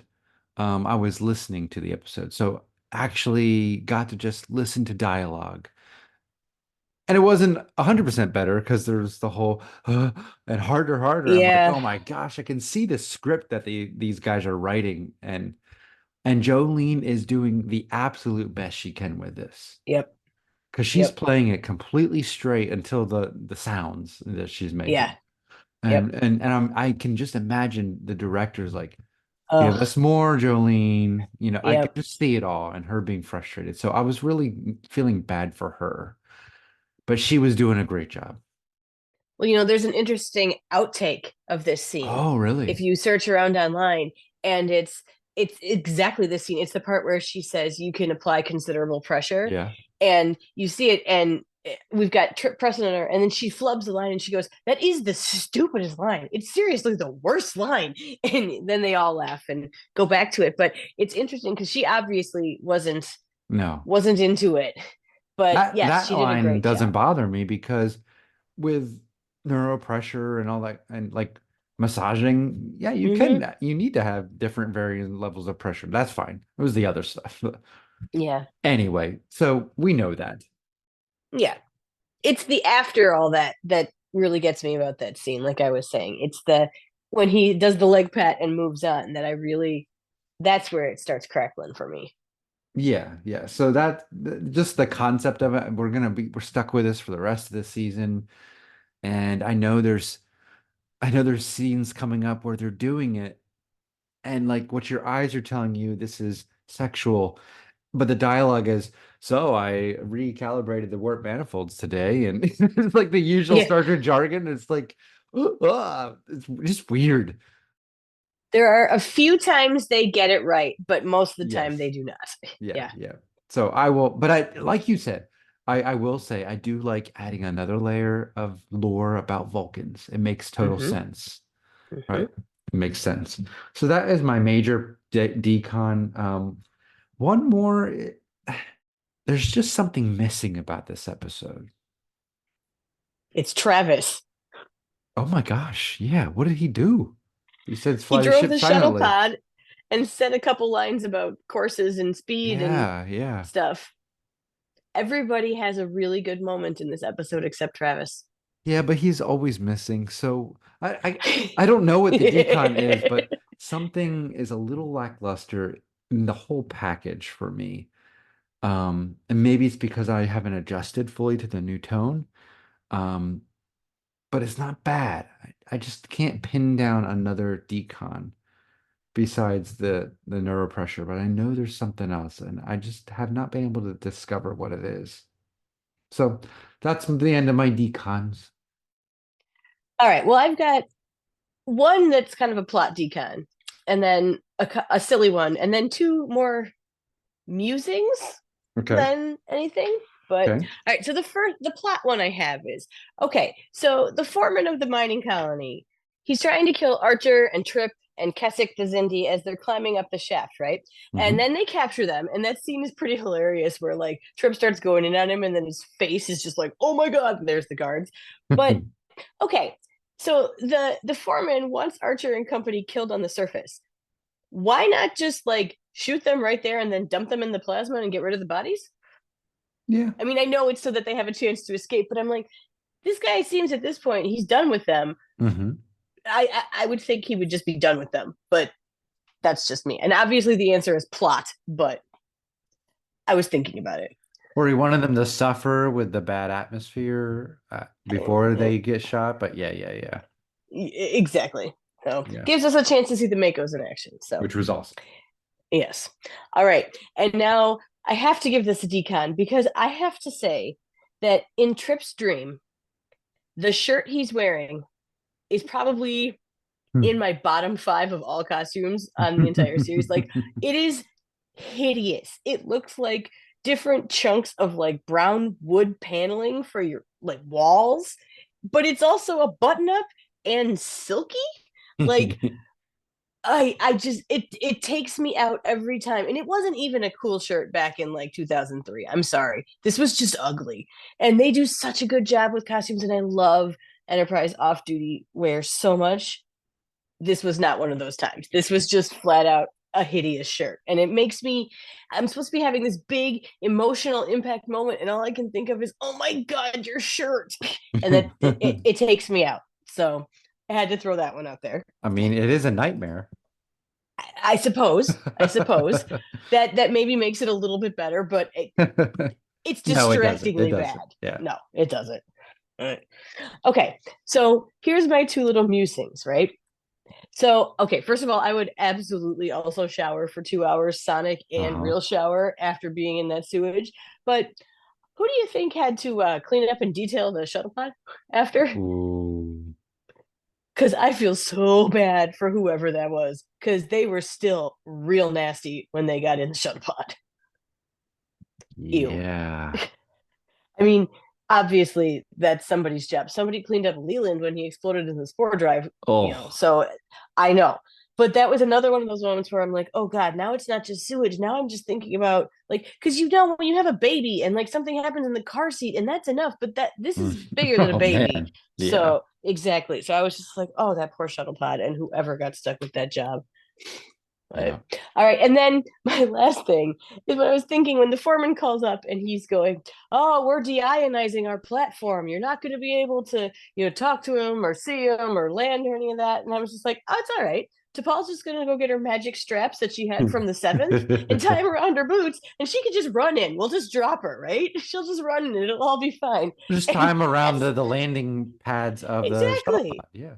I was listening to the episode. So actually got to just listen to dialogue. And it wasn't 100% better because there's the whole and harder. I'm like, oh my gosh, I can see the script that these guys are writing, and Jolene is doing the absolute best she can with this. Yep. Because she's playing it completely straight until the sounds that she's making. Yeah. And I can just imagine the director's like, give us more, Jolene. I could just see it all and her being frustrated. So I was really feeling bad for her. But she was doing a great job. Well, there's an interesting outtake of this scene. Oh, really? If you search around online, and it's exactly this scene. It's the part where she says you can apply considerable pressure. Yeah. And you see it, and we've got Trip pressing on her, and then she flubs the line and she goes, "That is the stupidest line. It's seriously the worst line." And then they all laugh and go back to it. But it's interesting because she obviously wasn't into it. But yes, she did a great job. That line doesn't bother me because with neuropressure and all that, and like massaging, you need to have different varying levels of pressure. That's fine. It was the other stuff. Yeah. Anyway, so we know that. Yeah. It's the after all that really gets me about that scene. Like I was saying, it's when he does the leg pat and moves on that's where it starts crackling for me. Yeah. So just the concept of it, we're stuck with this for the rest of the season. And I know there's scenes coming up where they're doing it, and like what your eyes are telling you, this is sexual, but the dialogue is, so I recalibrated the warp manifolds today, and it's like the usual Star Trek jargon. It's like, it's just weird. There are a few times they get it right, but most of the time they do not. Yeah. So I will, but like you said, I will say I do like adding another layer of lore about Vulcans. It makes total sense, right? It makes sense. So that is my major decon. One more, there's just something missing about this episode. It's Travis. Oh my gosh! Yeah, what did he do? He said he drove the shuttle pod and said a couple lines about courses and speed and stuff. Everybody has a really good moment in this episode except Travis. Yeah, but he's always missing. So I don't know what the decon is, but something is a little lackluster in the whole package for me. And maybe it's because I haven't adjusted fully to the new tone. But it's not bad. I just can't pin down another decon besides the neuropressure, but I know there's something else, and I just have not been able to discover what it is. So that's the end of my decons. All right. Well, I've got one that's kind of a plot decon, and then a silly one, and then two more musings than anything. But all right, so the plot one I have is, so the foreman of the mining colony, he's trying to kill Archer and Trip and Keswick the Xindi as they're climbing up the shaft, right? And then they capture them, and that scene is pretty hilarious where like Trip starts going in on him, and then his face is just like, oh my god, and there's the guards. But so the foreman wants Archer and company killed on the surface. Why not just like shoot them right there and then dump them in the plasma and get rid of the bodies? Yeah. I mean, I know it's so that they have a chance to escape, but I'm like, this guy seems at this point, he's done with them. I would think he would just be done with them, but that's just me. And obviously the answer is plot, but I was thinking about it. Or he wanted them to suffer with the bad atmosphere before they get shot, but yeah. Exactly. So gives us a chance to see the Makos in action. So which was awesome. Yes. All right. And now I have to give this a decon because I have to say that in Trip's dream, the shirt he's wearing is probably in my bottom 5 of all costumes on the entire series. Like, it is hideous. It looks like different chunks of like brown wood paneling for your like walls, but it's also a button up and silky. Like, I just it takes me out every time. And it wasn't even a cool shirt back in like 2003. I'm sorry. This was just ugly. And they do such a good job with costumes, and I love Enterprise off-duty wear so much. This was not one of those times. This was just flat out a hideous shirt. And it makes me, I'm supposed to be having this big emotional impact moment, and all I can think of is, oh my God, your shirt. And then it takes me out. So I had to throw that one out there. I mean, it is a nightmare. I suppose that maybe makes it a little bit better, but it's distractingly bad. Yeah. No, it doesn't. Okay, so here's my 2 little musings, right? So, okay, first of all, I would absolutely also shower for 2 hours, sonic and real shower, after being in that sewage. But who do you think had to clean up and detail the shuttle pod after? Because I feel so bad for whoever that was, because they were still real nasty when they got in the shuttle pod. Yeah. I mean, obviously that's somebody's job. Somebody cleaned up Leland when he exploded in the spore drive. So I know. But that was another one of those moments where I'm like, oh God, now it's not just sewage. Now I'm just thinking about, like, because when you have a baby and like something happens in the car seat, and that's enough, but this is bigger than a baby. Yeah. So exactly. So I was just like, oh, that poor shuttle pod and whoever got stuck with that job. But, all right. And then my last thing is what I was thinking when the foreman calls up and he's going, oh, we're deionizing our platform. You're not going to be able to, talk to him or see him or land or any of that. And I was just like, oh, it's all right. T'Pol's just going to go get her magic straps that she had from the 7th and tie them around her boots, and she could just run in. We'll just drop her, right? She'll just run in and it'll all be fine. Just tie them around the landing pads of the shuttle pod. Yeah.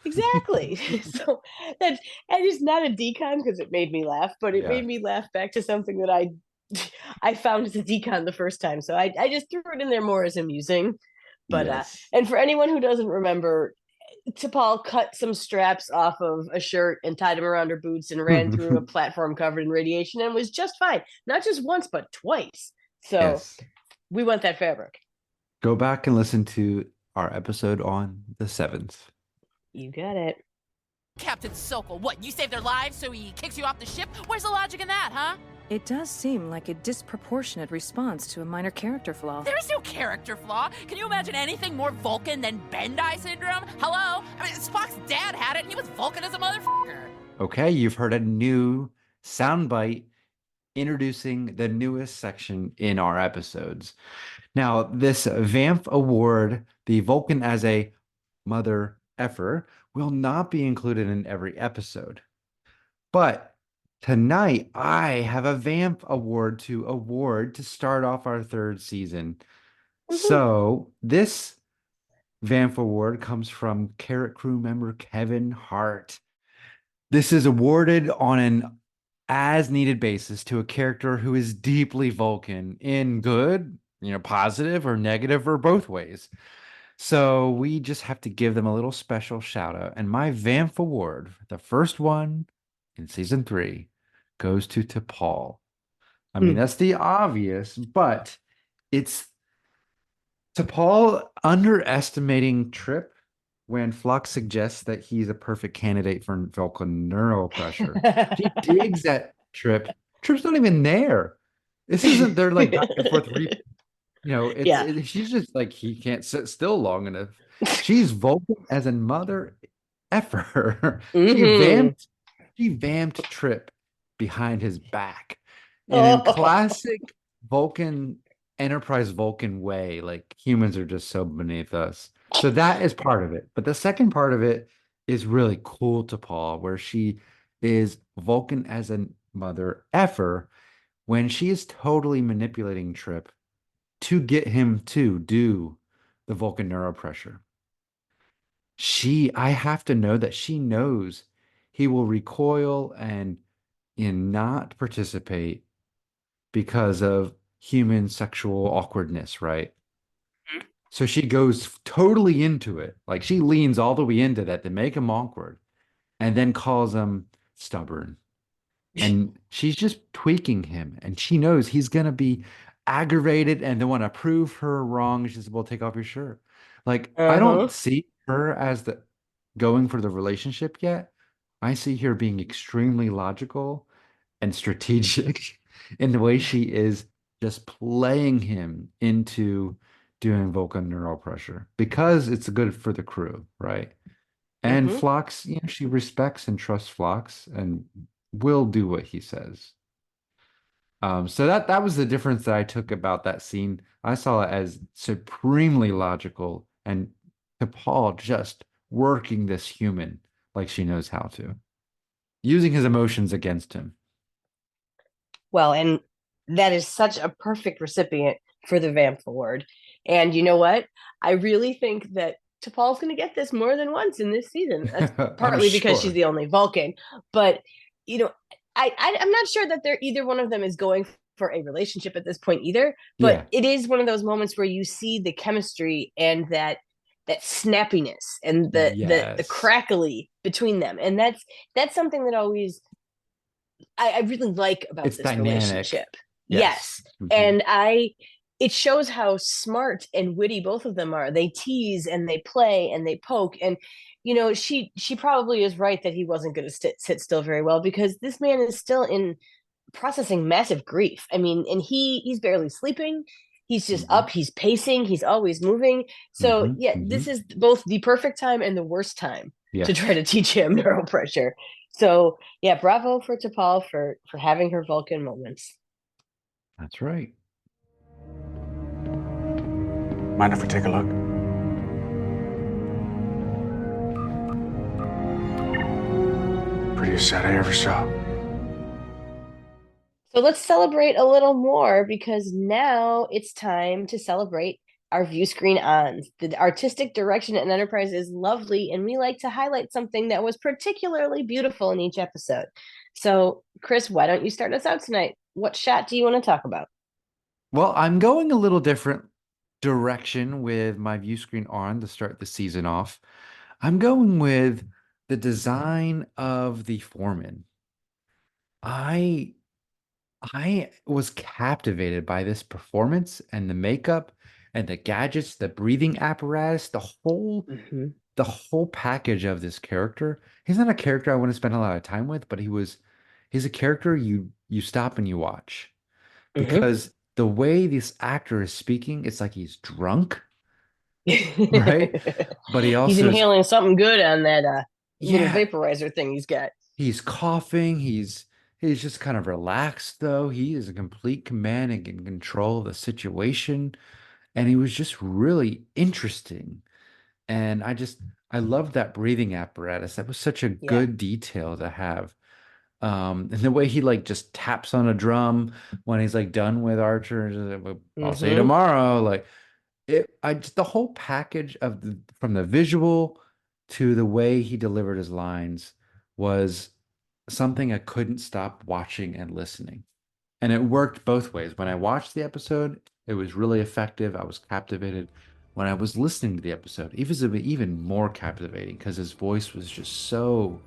Exactly. So that is not a decon because it made me laugh, but it made me laugh back to something that I found as a decon the first time. So I just threw it in there more as amusing. But and for anyone who doesn't remember, T'Pol cut some straps off of a shirt and tied them around her boots and ran through a platform covered in radiation and was just fine. Not just once, but twice. So we want that fabric. Go back and listen to our episode on the 7th. You got it. Captain Sokol, what, you saved their lives so he kicks you off the ship? Where's the logic in that, huh? It does seem like a disproportionate response to a minor character flaw. There is no character flaw. Can you imagine anything more Vulcan than Bendai syndrome? Hello? I mean, Spock's dad had it, and he was Vulcan as a motherfucker. Okay, you've heard a new soundbite introducing the newest section in our episodes. Now, this VAMF award, the Vulcan as a mother effer, will not be included in every episode. But tonight, I have a VAMF award to start off our 3rd season. So this VAMF award comes from Carrot Crew member Kevin Hart. This is awarded on an as-needed basis to a character who is deeply Vulcan in good, positive or negative or both ways. So we just have to give them a little special shout out. And my VAMF award, the first one in season 3, goes to T'Pol. I mean, that's the obvious, but it's T'Pol underestimating Trip when Phlox suggests that he's a perfect candidate for Vulcan neural pressure. She digs at Trip. Trip's not even there. This isn't their like back and forth she's just like, he can't sit still long enough. She's Vulcan as a mother effer. She vamped Trip behind his back. And in classic Vulcan, Enterprise Vulcan way, like, humans are just so beneath us. So that is part of it. But the second part of it is really cool to Paul, where she is Vulcan as a mother effer when she is totally manipulating Trip to get him to do the Vulcan neuropressure. I have to know that she knows he will recoil and, not participate because of human sexual awkwardness, right? So she goes totally into it. Like she leans all the way into that to make him awkward and then calls him stubborn. And she's just tweaking him. And she knows he's going to be aggravated and they want to prove her wrong. She says, well, take off your shirt. Like, I don't see her as the going for the relationship yet. I see her being extremely logical and strategic in the way she is just playing him into doing Vulcan neural pressure because it's good for the crew, right? And Phlox, she respects and trusts Phlox and will do what he says. So that was the difference that I took about that scene. I saw it as supremely logical and T'Pol just working this human like she knows how to, using his emotions against him. Well, and that is such a perfect recipient for the VAMF award. And you know what? I really think that T'Pol's going to get this more than once in this season. That's partly because she's the only Vulcan. But, I'm not sure that either one of them is going for a relationship at this point either. But it is one of those moments where you see the chemistry and that snappiness and the crackly between them. And that's something that always I really like about this relationship. Yes. And it shows how smart and witty both of them are. They tease and they play and they poke. And, she probably is right that he wasn't going to sit still very well because this man is still in processing massive grief. I mean, and he's barely sleeping. He's just up. He's pacing. He's always moving. So this is both the perfect time and the worst time to try to teach him neural pressure. So yeah, bravo for T'Pol for having her Vulcan moments. That's right. Mind if we take a look? Prettiest set I ever saw. So let's celebrate a little more because now it's time to celebrate our Viewscreen On. The artistic direction in Enterprise is lovely, and we like to highlight something that was particularly beautiful in each episode. So, Chris, why don't you start us out tonight? What shot do you want to talk about? Well, I'm going a little different direction with my Viewscreen On to start the season off. I'm going with the design of the foreman. I was captivated by this performance and the makeup and the gadgets, the breathing apparatus, the whole package of this character. He's not a character I want to spend a lot of time with, but he's a character you stop and you watch because the way this actor is speaking, it's like he's drunk, right? But he's inhaling something good on that little vaporizer thing he's got. He's coughing. He's just kind of relaxed, though. He is a complete command and in control of the situation. And he was just really interesting. And I loved that breathing apparatus. That was such a good detail to have. And the way he just taps on a drum when he's done with Archer. I'll see you tomorrow. The whole package from the visual to the way he delivered his lines was something I couldn't stop watching and listening. And it worked both ways. When I watched the episode, it was really effective. I was captivated. When I was listening to the episode, it was even more captivating because his voice was just so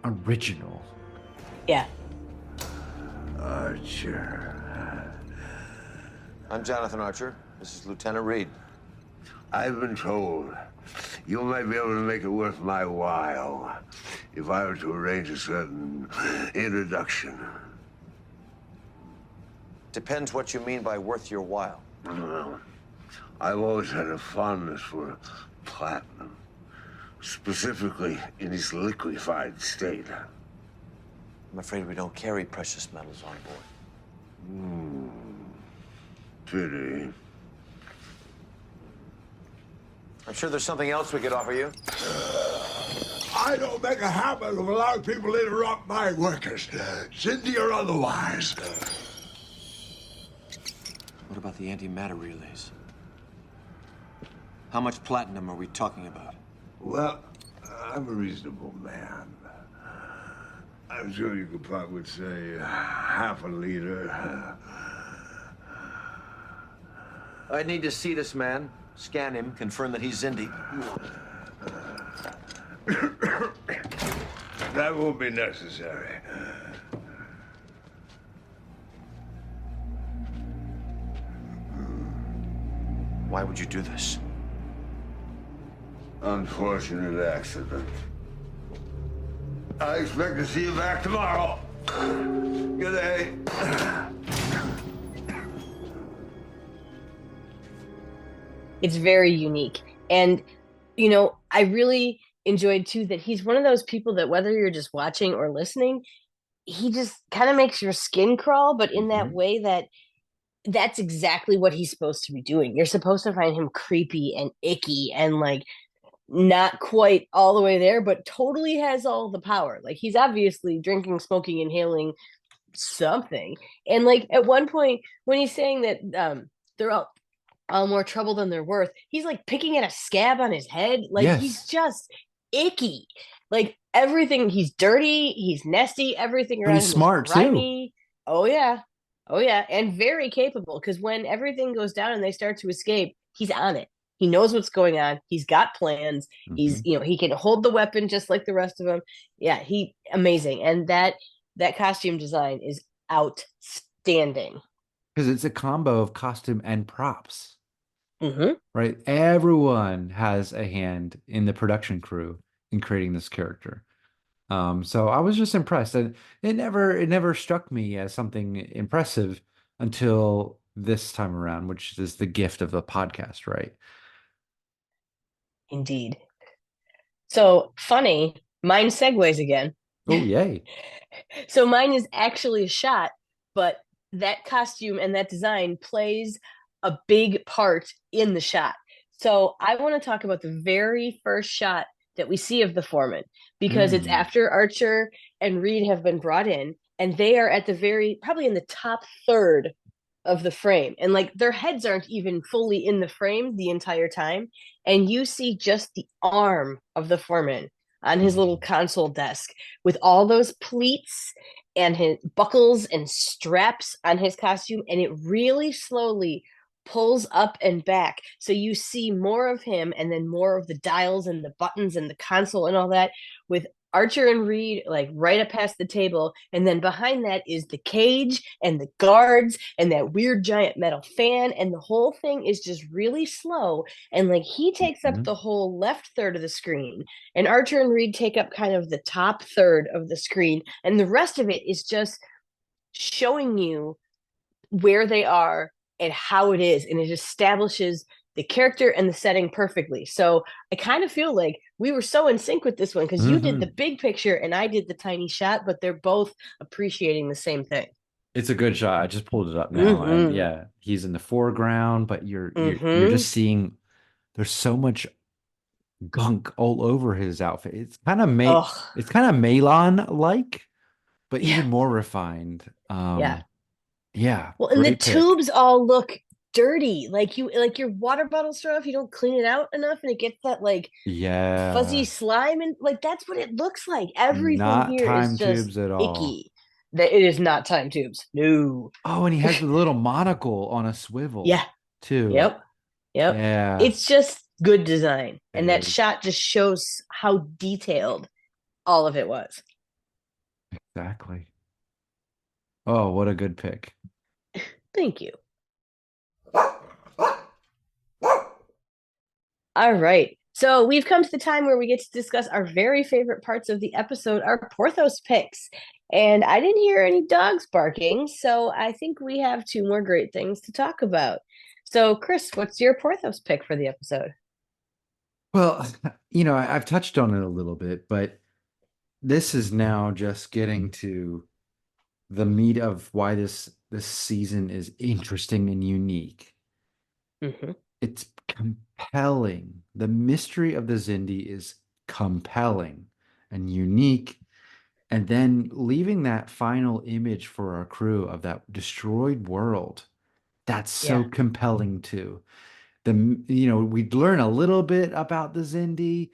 original. Yeah. Archer. I'm Jonathan Archer. This is Lieutenant Reed. I've been told you might be able to make it worth my while if I were to arrange a certain introduction. Depends what you mean by worth your while. Well, I've always had a fondness for platinum, specifically in its liquefied state. I'm afraid we don't carry precious metals on board. Pity. I'm sure there's something else we could offer you. I don't make a habit of allowing people to interrupt my workers, Xindi or otherwise. What about the antimatter relays? How much platinum are we talking about? Well, I'm a reasonable man. I'm sure you could part with, say, half a liter. I need to see this man, scan him, confirm that he's Xindi. That won't be necessary. Why would you do this? Unfortunate accident. I expect to see you back tomorrow. Good day. It's very unique. And, you know, I really enjoyed too that he's one of those people that whether you're just watching or listening, he just kind of makes your skin crawl, but in that way that's exactly what he's supposed to be doing. You're supposed to find him creepy and icky and like not quite all the way there, but totally has all the power. Like he's obviously drinking, smoking, inhaling something. And like at one point when he's saying that they're all more trouble than they're worth, he's like picking at a scab on his head. Like he's just icky. Like everything, he's dirty, he's nasty, everything around him is smart grimy. Oh yeah. Oh yeah, and very capable because when everything goes down and they start to escape, he's on it. He knows what's going on. He's got plans. He's, you know, he can hold the weapon just like the rest of them. Yeah, amazing. And that costume design is outstanding. Because it's a combo of costume and props. Right? Everyone has a hand in the production crew in creating this character. So I was just impressed, and it never struck me as something impressive until this time around, which is the gift of the podcast, right? Indeed. So funny, mine segues again. Oh, yay. So mine is actually a shot, but that costume and that design plays a big part in the shot. So I want to talk about the very first shot that we see of the foreman, because it's after Archer and Reed have been brought in, and they are at probably in the top third of the frame. And like their heads aren't even fully in the frame the entire time. And you see just the arm of the foreman on his little console desk with all those pleats and his buckles and straps on his costume. And it really slowly pulls up and back. So you see more of him and then more of the dials and the buttons and the console and all that, with Archer and Reed like right up past the table. And then behind that is the cage and the guards and that weird giant metal fan. And the whole thing is just really slow. And like he takes up the whole left third of the screen, and Archer and Reed take up kind of the top third of the screen. And the rest of it is just showing you where they are and how it is, and it establishes the character and the setting perfectly. So I kind of feel like we were so in sync with this one, because you did the big picture and I did the tiny shot, but they're both appreciating the same thing. It's a good shot. I just pulled it up now. And yeah, he's in the foreground, but you're just seeing there's so much gunk all over his outfit. It's kind of Malon like, but even more refined. Yeah. Well, and the tubes all look dirty. Like your water bottles throw off, you don't clean it out enough and it gets that like fuzzy slime, and like that's what it looks like. Everything not here time is just tubes at all. icky. That it is not time tubes. No. Oh, and he has the little monocle on a swivel. Yeah. Too. Yep. Yeah. It's just good design. And that shot just shows how detailed all of it was. Exactly. Oh, what a good pick. Thank you. All right. So we've come to the time where we get to discuss our very favorite parts of the episode, our Porthos picks. And I didn't hear any dogs barking, so I think we have two more great things to talk about. So, Chris, what's your Porthos pick for the episode? Well, I've touched on it a little bit, but this is now just getting to the meat of why this season is interesting and unique. It's compelling. The mystery of the Xindi is compelling and unique. And then leaving that final image for our crew of that destroyed world, that's so compelling too. We'd learn a little bit about the Xindi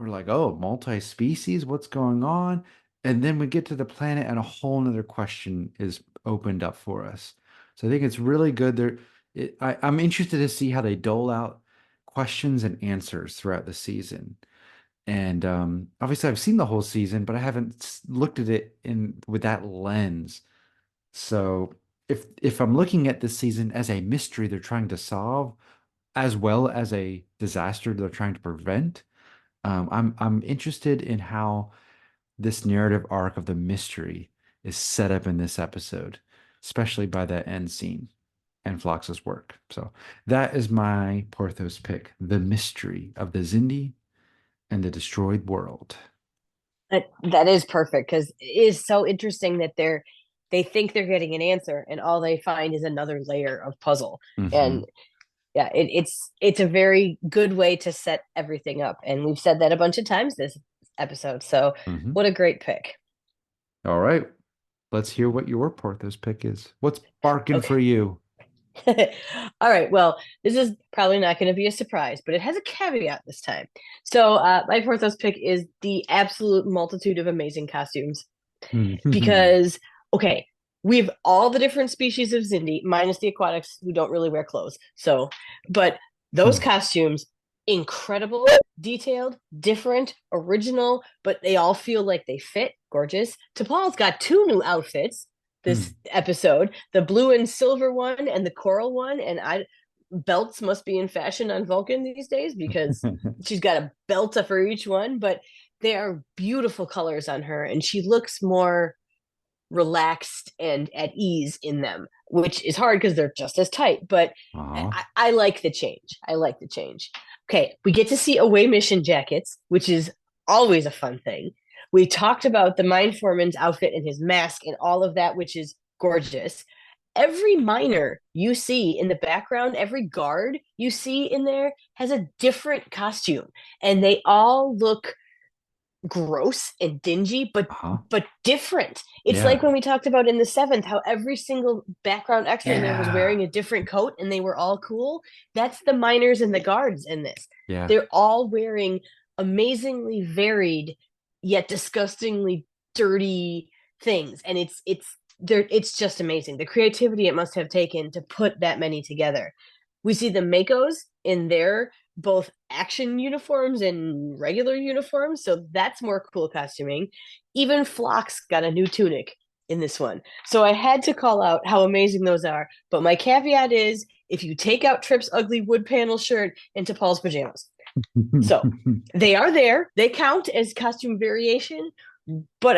we're like, oh, multi-species, what's going on? And then we get to the planet and a whole nother question is opened up for us. So I think it's really good. I'm interested to see how they dole out questions and answers throughout the season. And obviously I've seen the whole season, but I haven't looked at it with that lens. So if I'm looking at this season as a mystery they're trying to solve, as well as a disaster they're trying to prevent, I'm interested in how this narrative arc of the mystery is set up in this episode, especially by that end scene and Phlox's work. So that is my Porthos pick, The Mystery of the Xindi and the Destroyed World. That is perfect, because it is so interesting that they think they're getting an answer and all they find is another layer of puzzle. And yeah, it's a very good way to set everything up. And we've said that a bunch of times this episode. So what a great pick. All right. Let's hear what your Porthos pick is. What's barking for you? All right. Well, this is probably not going to be a surprise, but it has a caveat this time. So my Porthos pick is the absolute multitude of amazing costumes. Because, okay, we have all the different species of Xindi, minus the aquatics who don't really wear clothes. So, but those costumes, incredible, detailed, different, original, but they all feel like they fit. Gorgeous. T'Pol's got 2 new outfits this episode, the blue and silver one and the coral one. And belts must be in fashion on Vulcan these days, because she's got a belt for each one, but they are beautiful colors on her, and she looks more relaxed and at ease in them, which is hard because they're just as tight, but I like the change. Okay, we get to see away mission jackets, which is always a fun thing. We talked about the mine foreman's outfit and his mask and all of that, which is gorgeous. Every miner you see in the background, every guard you see in there has a different costume, and they all look gross and dingy, but different. It's like when we talked about in the 7th how every single background extra in there was wearing a different coat and they were all cool. That's the miners and the guards in this. They're all wearing amazingly varied yet disgustingly dirty things, and it's just amazing, the creativity it must have taken to put that many together. We see the Makos in their both action uniforms and regular uniforms, so that's more cool costuming. Even Phlox got a new tunic in this one, so I had to call out how amazing those are. But my caveat is, if you take out Trip's ugly wood panel shirt and T'Pol's pajamas. So they are there, they count as costume variation, but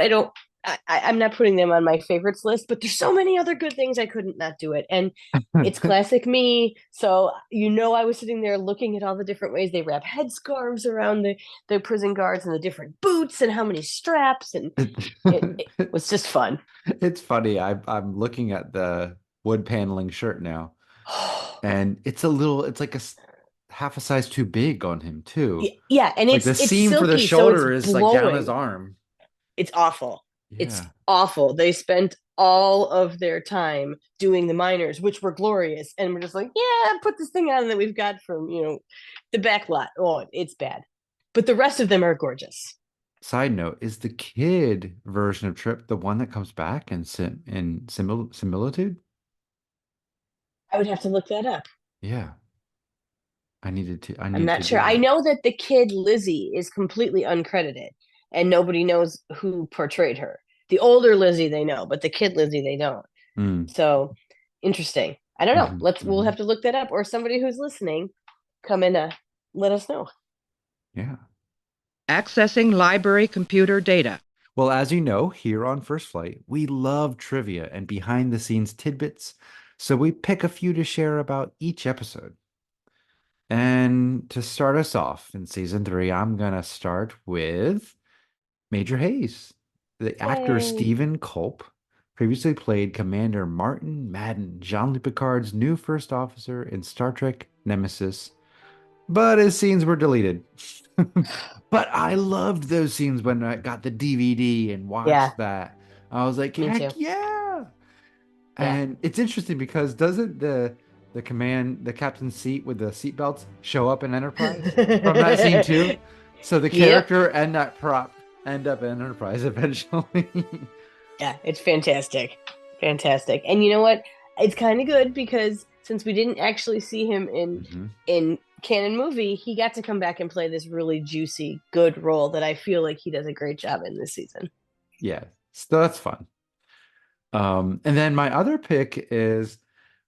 I'm not putting them on my favorites list. But there's so many other good things I couldn't not do it, and it's classic me. So I was sitting there looking at all the different ways they wrap headscarves around the prison guards, and the different boots and how many straps, and it was just fun. It's funny. I'm looking at the wood paneling shirt now, and it's like a half a size too big on him too. Yeah, and like it's the seam silky, for the shoulder so is like down his arm. It's awful. It's awful. They spent all of their time doing the miners, which were glorious, and we're just like, yeah, put this thing on that we've got from the back lot. Oh, it's bad, but the rest of them are gorgeous. Side note: is the kid version of Trip the one that comes back in similitude? I would have to look that up. Yeah. I'm not sure. I know that the kid Lizzie is completely uncredited and nobody knows who portrayed her. The older Lizzie they know, but the kid Lizzie they don't. So interesting. I don't know. We'll have to look that up, or somebody who's listening, come in, let us know. Yeah. Accessing library computer data. Well, as you know, here on First Flight, we love trivia and behind the scenes tidbits. So we pick a few to share about each episode. And to start us off in season 3, I'm going to start with Major Hayes. The actor Stephen Culp previously played Commander Martin Madden, Jean-Luc Picard's new first officer in Star Trek Nemesis, but his scenes were deleted. But I loved those scenes when I got the DVD and watched that. I was like, heck yeah! And it's interesting because doesn't the captain's seat with the seatbelts show up in Enterprise from that scene too? So the Yep. character and that prop end up in Enterprise eventually. Yeah, it's fantastic. Fantastic. And you know what? It's kind of good because since we didn't actually see him in canon movie, he got to come back and play this really juicy, good role that I feel like he does a great job in this season. Yeah, so that's fun. And then my other pick is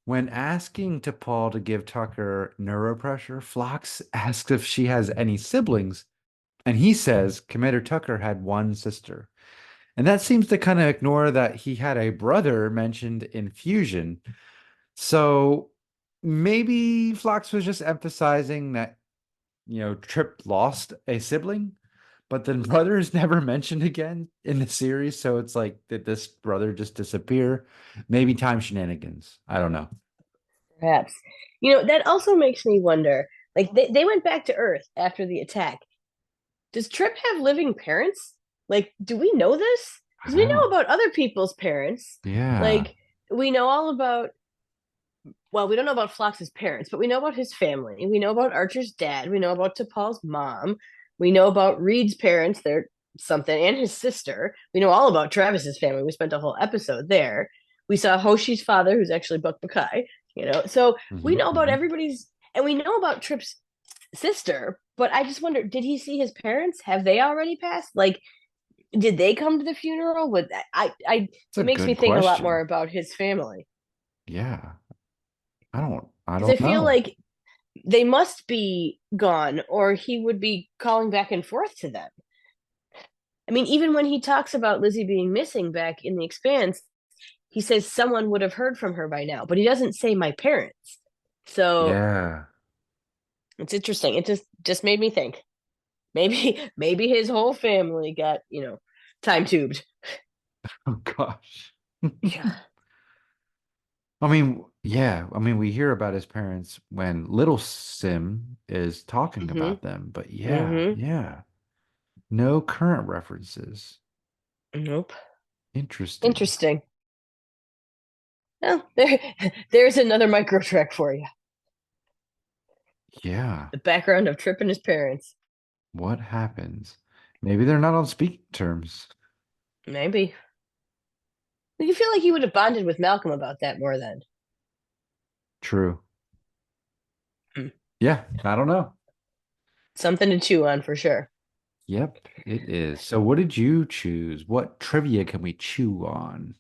when asking T'Pol to give Tucker neuropressure, Phlox asks if she has any siblings, and he says Commander Tucker had one sister. And that seems to kind of ignore that he had a brother mentioned in Fusion. So maybe Phlox was just emphasizing that, Trip lost a sibling, but then brother is never mentioned again in the series. So it's like, did this brother just disappear? Maybe time shenanigans. I don't know. Perhaps. That also makes me wonder, like they went back to Earth after the attack. Does Trip have living parents? Like, do we know this? Because we know about other people's parents. Yeah. Like, we know all about, well, we don't know about Phlox's parents, but we know about his family. We know about Archer's dad. We know about T'Pol's mom. We know about Reed's parents. They're something, and his sister. We know all about Travis's family. We spent a whole episode there. We saw Hoshi's father, who's actually Buck Bakai. So we know about everybody's, and we know about Trip's sister. But I just wonder, did he see his parents? Have they already passed? Like, did they come to the funeral? With it makes me think a lot more about his family. Yeah, I don't Because I feel know. like they must be gone, or he would be calling back and forth to them. I mean, even when he talks about Lizzie being missing back in the Expanse, he says someone would have heard from her by now, but he doesn't say my parents. So yeah, it's interesting. It just made me think. Maybe his whole family got, time tubed. Oh gosh. Yeah. I mean, yeah. I mean, we hear about his parents when Little Sim is talking about them, but yeah. No current references. Nope. Interesting. Well, there's another micro track for you. Yeah. The background of Trip and his parents. What happens? Maybe they're not on speaking terms. Maybe. You feel like he would have bonded with Malcolm about that more then. True. Yeah, I don't know. Something to chew on for sure. Yep, it is. So what did you choose? What trivia can we chew on?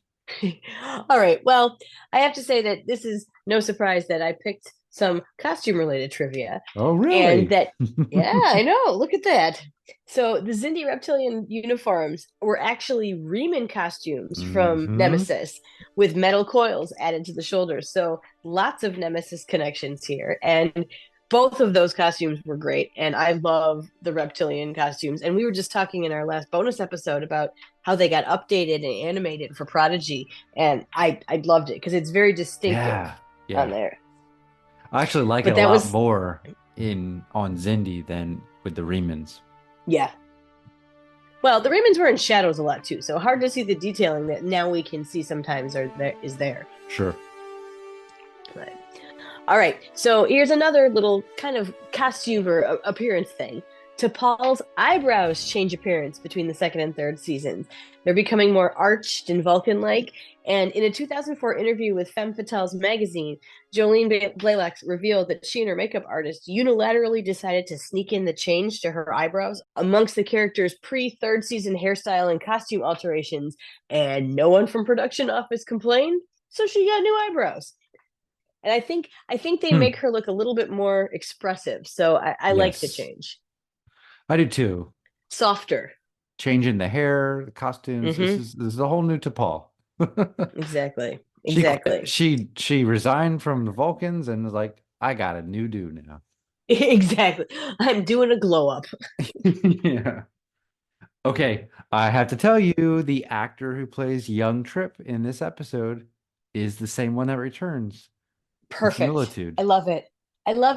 All right. Well, I have to say that this is no surprise that I picked some costume related trivia. Oh, really? And that, yeah, I know. Look at that. So the Xindi reptilian uniforms were actually Riemann costumes from Nemesis with metal coils added to the shoulders. So lots of Nemesis connections here. And both of those costumes were great. And I love the reptilian costumes. And we were just talking in our last bonus episode about how they got updated and animated for Prodigy. And I loved it because it's very distinctive on there. I actually like it a lot more on Xindi than with the Riemanns. Yeah. Well, the Riemanns were in shadows a lot too, so hard to see the detailing that now we can see sometimes is there. Sure. But, all right, so here's another little kind of costume or appearance thing. T'Pol's eyebrows change appearance between the second and third seasons. They're becoming more arched and Vulcan-like. And in a 2004 interview with Femme Fatale's magazine, Jolene Blalock revealed that she and her makeup artist unilaterally decided to sneak in the change to her eyebrows amongst the character's pre-third season hairstyle and costume alterations, and no one from production office complained, so she got new eyebrows. And I think they make her look a little bit more expressive, so I like the change. I do too. Softer. Changing the hair, the costumes. This is a whole new T'Pol. Exactly. She resigned from the Vulcans and was like, I got a new dude now. Exactly. I'm doing a glow up. Yeah. Okay. I have to tell you, the actor who plays young Trip in this episode is the same one that returns. Perfect. I love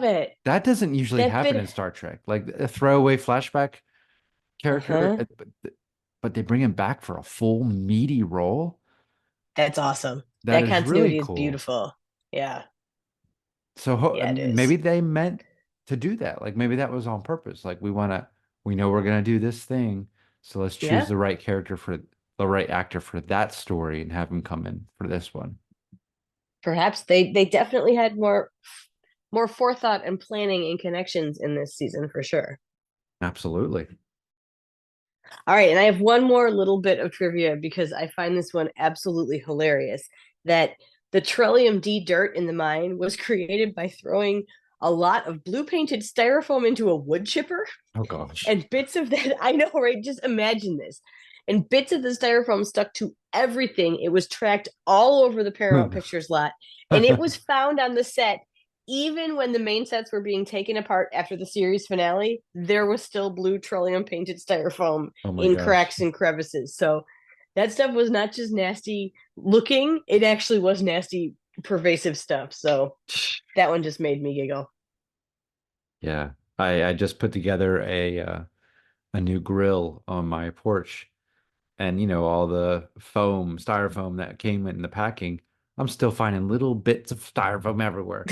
it. That doesn't usually happen in Star Trek. Like a throwaway flashback character, but they bring him back for a full meaty role. That's awesome. That continuity really cool. is beautiful. Yeah. So maybe they meant to do that. Like maybe that was on purpose. Like we're we know we're gonna do this thing, so let's choose Yeah. the right character for the right actor for that story and have him come in for this one. Perhaps they definitely had more forethought and planning and connections in this season for sure. Absolutely. All right, and I have one more little bit of trivia because I find this one absolutely hilarious. That the Trellium D dirt in the mine was created by throwing a lot of blue painted styrofoam into a wood chipper. Oh gosh. And bits of that, I know, right? Just imagine this. And bits of the styrofoam stuck to everything. It was tracked all over the Paramount Pictures lot. And it was found on the set. Even when the main sets were being taken apart after the series finale, there was still blue Trillium painted styrofoam in cracks and crevices. So that stuff was not just nasty looking, it actually was nasty, pervasive stuff. So that one just made me giggle. Yeah. I just put together a new grill on my porch, and all the styrofoam that came in the packing, I'm still finding little bits of styrofoam everywhere.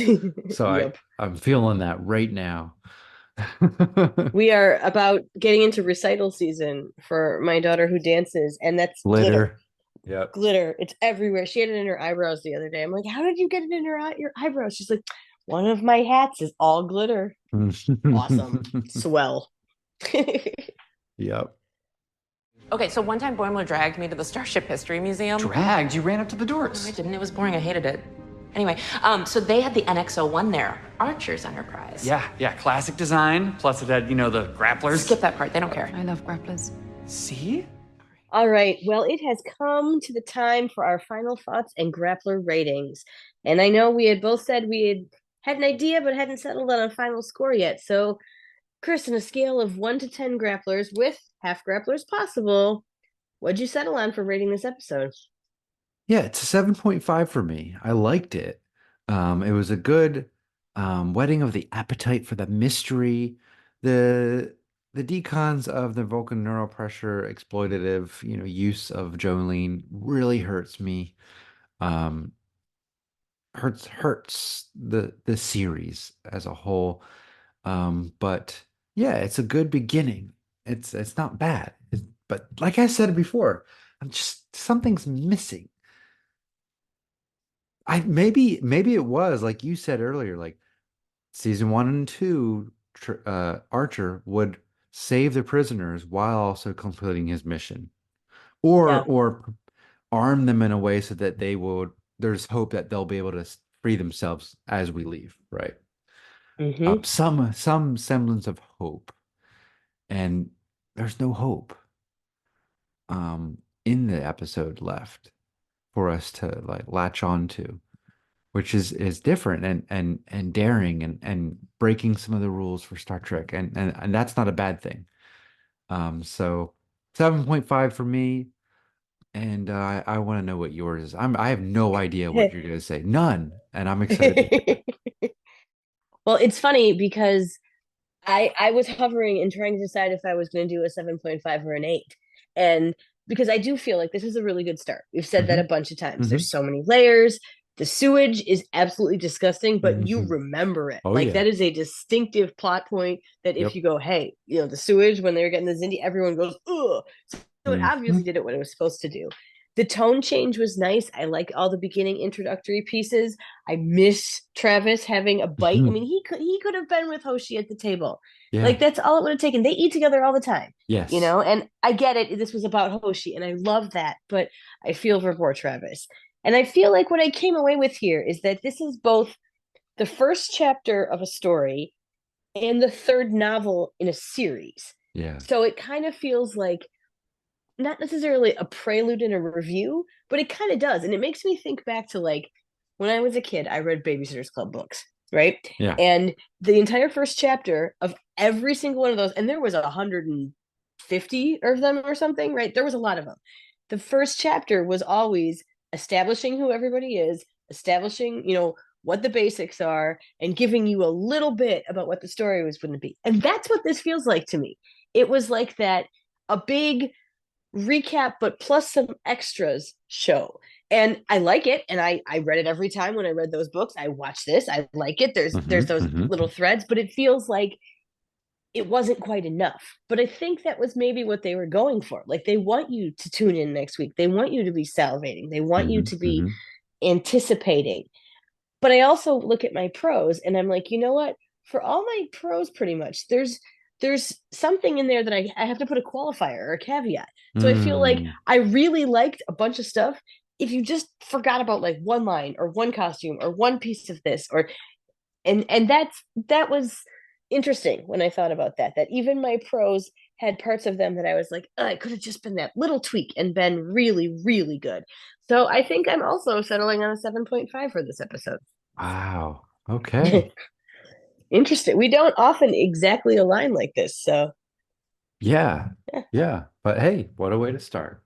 So Yep. I'm feeling that right now. We are about getting into recital season for my daughter who dances, and that's glitter. Yep. Glitter. It's everywhere. She had it in her eyebrows the other day. I'm like, how did you get it in your eyebrows? She's like, one of my hats is all glitter. Awesome. Swell. Yep. Okay, so one time Boimler dragged me to the Starship History Museum. Dragged? You ran up to the doors. No, I didn't. It was boring. I hated it. Anyway, so they had the NX-01 there, Archer's Enterprise. Yeah, classic design. Plus it had, the grapplers. Skip that part. They don't care. I love grapplers. See? All right. Well, it has come to the time for our final thoughts and grappler ratings. And I know we had both said we had an idea, but hadn't settled on a final score yet. So, Chris, on a scale of 1 to 10 grapplers with half grapplers possible, what'd you settle on for rating this episode? Yeah, it's a 7.5 for me. I liked it. It was a good whetting of the appetite for the mystery. The decons of the Vulcan neural pressure exploitative, use of Jolene really hurts me. Hurts the series as a whole. But yeah, it's a good beginning. It's not bad. But like I said before, something's missing. Maybe it was like you said earlier, like season 1 and 2, Archer would save the prisoners while also completing his mission, or arm them in a way so that there's hope that they'll be able to free themselves as we leave, right? Mm-hmm. Some semblance of hope, and there's no hope in the episode left for us to latch on to, which is different and daring and breaking some of the rules for Star Trek, and that's not a bad thing. So 7.5 for me, and I want to know what yours is. I have no idea what you're gonna say, none, and I'm excited. Well, it's funny because I was hovering and trying to decide if I was going to do a 7.5 or an 8, and because I do feel like this is a really good start. We've said that a bunch of times. There's so many layers. The sewage is absolutely disgusting, but you remember it. That is a distinctive plot point that if you go, hey, the sewage, when they were getting the Xindi, everyone goes, ugh. So it obviously did it what it was supposed to do. The tone change was nice. I like all the beginning introductory pieces. I miss Travis having a bite. I mean, he could have been with Hoshi at the table. Yeah. That's all it would have taken. They eat together all the time. Yes. And I get it. This was about Hoshi, and I love that, but I feel for poor Travis. And I feel like what I came away with here is that this is both the first chapter of a story and the third novel in a series. Yeah. So it kind of feels like not necessarily a prelude and a review, but it kind of does. And it makes me think back to when I was a kid, I read Babysitter's Club books, right? Yeah. And the entire first chapter of every single one of those, and there was 150 of them or something, right? There was a lot of them. The first chapter was always establishing who everybody is, establishing, what the basics are, and giving you a little bit about what the story was going to be. And that's what this feels like to me. It was like that, a big recap, but plus some extras show. And I like it. And I read it every time when I read those books. I watch this. I like it. There's those little threads, but it feels like it wasn't quite enough. But I think that was maybe what they were going for. Like, they want you to tune in next week. They want you to be salivating. They want you to be anticipating. But I also look at my pros and I'm like, you know what? For all my pros, pretty much, there's something in there that I have to put a qualifier or a caveat. So I feel like I really liked a bunch of stuff. If you just forgot about like one line or one costume or one piece of this, or and that was interesting when I thought about that even my pros had parts of them that I was like, oh, it could have just been that little tweak and been really, really good. So I think I'm also settling on a 7.5 for this episode. Wow. Okay. Interesting. We don't often exactly align like this, so Yeah. But hey, what a way to start.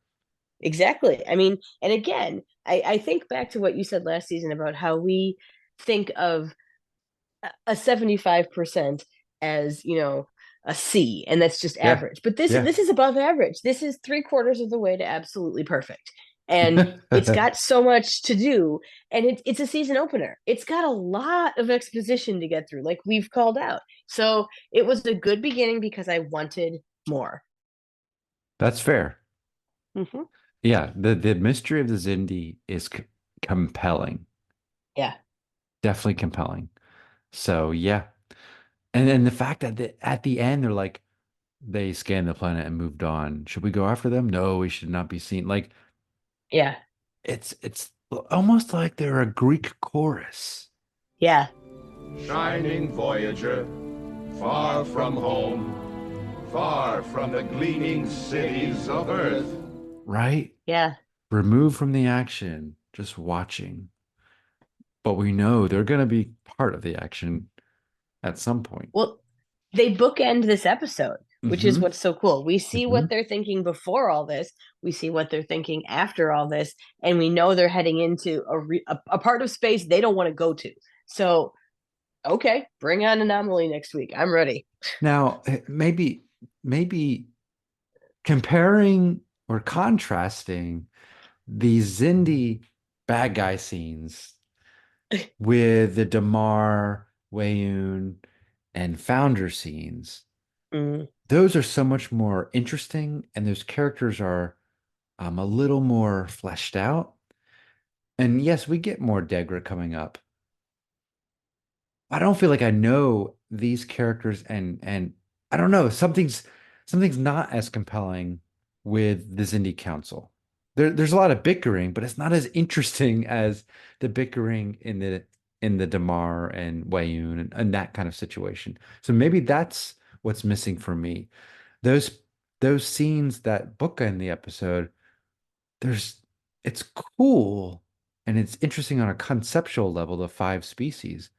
exactly. I mean, and again, I think back to what you said last season about how we think of a 75% as, a C, and that's just average. But this is above average. This is 3/4 of the way to absolutely perfect. And it's got so much to do, and it's a season opener. It's got a lot of exposition to get through, like we've called out. So it was a good beginning because I wanted more. That's fair. Mm-hmm. Yeah, the mystery of the Xindi is compelling. Yeah. Definitely compelling. So yeah. And then the fact that at the end they're like, they scanned the planet and moved on. Should we go after them? No, we should not be seen. Like, yeah, it's almost like they're a Greek chorus. Yeah. Shining Voyager, far from home, far from the gleaming cities of Earth. Right? Yeah. Removed from the action, just watching. But we know they're going to be part of the action at some point. Well, they bookend this episode, which is what's so cool. We see what they're thinking before all this. We see what they're thinking after all this. And we know they're heading into a part of space they don't want to go to. So, okay, bring on Anomaly next week. I'm ready. Now, maybe comparing or contrasting the Xindi bad guy scenes with the Damar, Wayun, and Founder scenes. Those are so much more interesting, and those characters are a little more fleshed out. And yes, we get more Degra coming up. I don't feel like I know these characters, and I don't know, something's not as compelling with the Xindi Council. There's a lot of bickering, but it's not as interesting as the bickering in the Damar and Wayun and that kind of situation. So maybe that's what's missing for me. Those scenes that bookend the episode, it's cool and it's interesting on a conceptual level, the 5 species.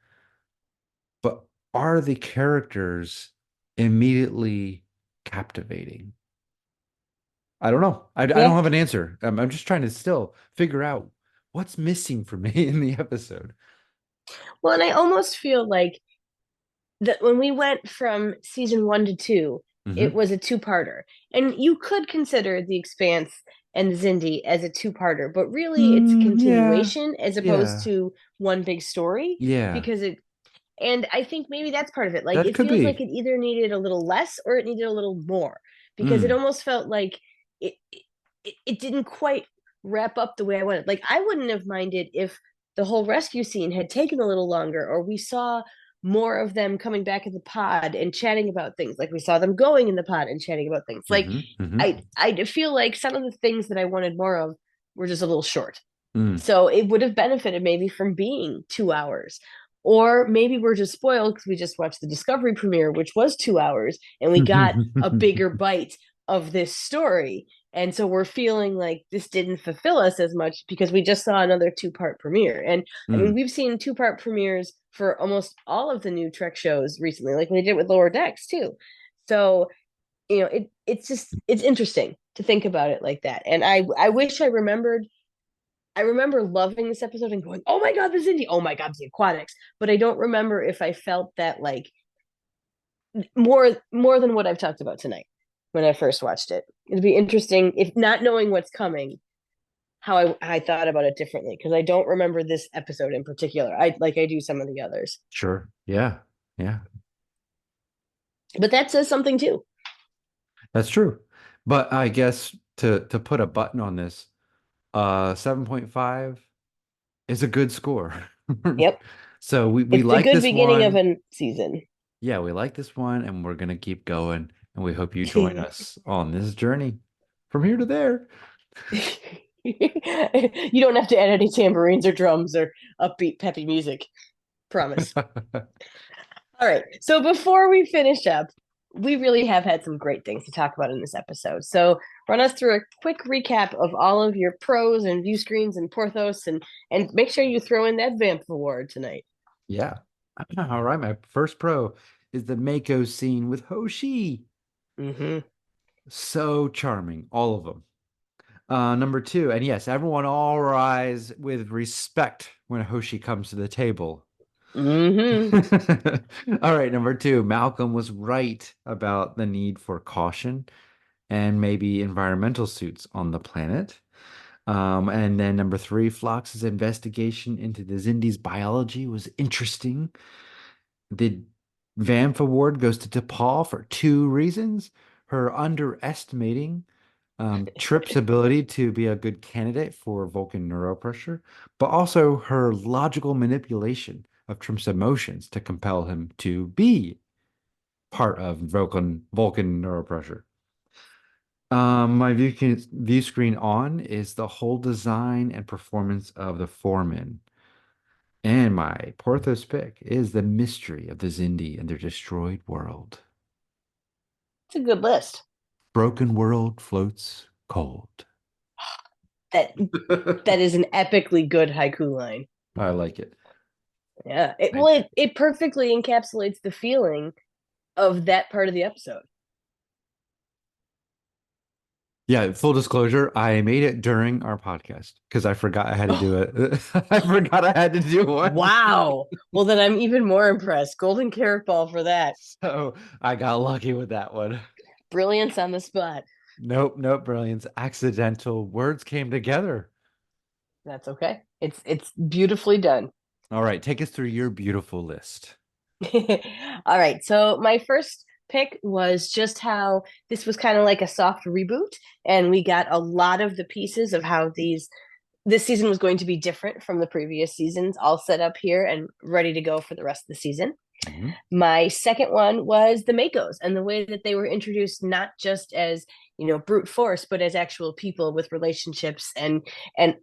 But are the characters immediately captivating? I don't know. I don't have an answer. I'm just trying to still figure out what's missing for me in the episode. Well, and I almost feel like that when we went from season 1 to 2, it was a 2-parter. And you could consider The Expanse and Xindi as a 2-parter, but really it's a continuation as opposed to one big story. Yeah. Because and I think maybe that's part of it. Like, That it could feels be. like it either needed a little less or it needed a little more, because it almost felt like it didn't quite wrap up the way I wanted. Like, I wouldn't have minded if the whole rescue scene had taken a little longer, or we saw more of them coming back in the pod and chatting about things. Like, we saw them going in the pod and chatting about things. Like, I feel like some of the things that I wanted more of were just a little short. So it would have benefited maybe from being 2 hours. Or maybe we're just spoiled because we just watched the Discovery premiere, which was 2 hours, and we got a bigger bite of this story. And so we're feeling like this didn't fulfill us as much because we just saw another 2-part premiere. And I mean, we've seen 2-part premieres for almost all of the new Trek shows recently, like we did with Lower Decks too. So, it's interesting to think about it like that. And I wish I remember loving this episode and going, oh my God, the Xindi, oh my God, the aquatics. But I don't remember if I felt that like more than what I've talked about tonight when I first watched it. It'd be interesting, if not knowing what's coming, how I thought about it differently, because I don't remember this episode in particular. I do some of the others. Sure. Yeah. But that says something too. That's true. But I guess to put a button on this, 7.5 is a good score. Yep. So we It's a like good this beginning of one. a season. Yeah, we like this one, and we're gonna keep going. And we hope you join us on this journey from here to there. You don't have to add any tambourines or drums or upbeat, peppy music. Promise. All right. So before we finish up, we really have had some great things to talk about in this episode. So run us through a quick recap of all of your pros and view screens and Porthos, and make sure you throw in that VAMF award tonight. Yeah. All right. My first pro is the Mako scene with Hoshi. Mm-hmm. So charming, all of them. Number 2, and yes, everyone all rise with respect when Hoshi comes to the table. Mm-hmm. All right, number 2, Malcolm was right about the need for caution and maybe environmental suits on the planet. And then number 3, Phlox's investigation into the Xindi's biology was interesting. The VAMF award goes to DePaul for 2 reasons. Her underestimating Trip's ability to be a good candidate for Vulcan neuropressure, but also her logical manipulation of Trip's emotions to compel him to be part of Vulcan neuropressure. My view screen on is the whole design and performance of the foreman. And my Porthos pick is the mystery of the Xindi and their destroyed world. It's a good list. Broken world floats cold. That is an epically good haiku line. I like it. Yeah. It perfectly encapsulates the feeling of that part of the episode. Yeah, full disclosure, I made it during our podcast because I forgot I had to do it. I forgot I had to do one. Wow. Well, then I'm even more impressed. Golden carrot ball for that. So I got lucky with that one. Brilliance on the spot. Nope, brilliance. Accidental words came together. That's okay. It's beautifully done. All right, take us through your beautiful list. All right. So my first pick was just how this was kind of like a soft reboot, and we got a lot of the pieces of how this season was going to be different from the previous seasons all set up here and ready to go for the rest of the season. Mm-hmm. My second one was the Makos and the way that they were introduced, not just as, brute force, but as actual people with relationships, and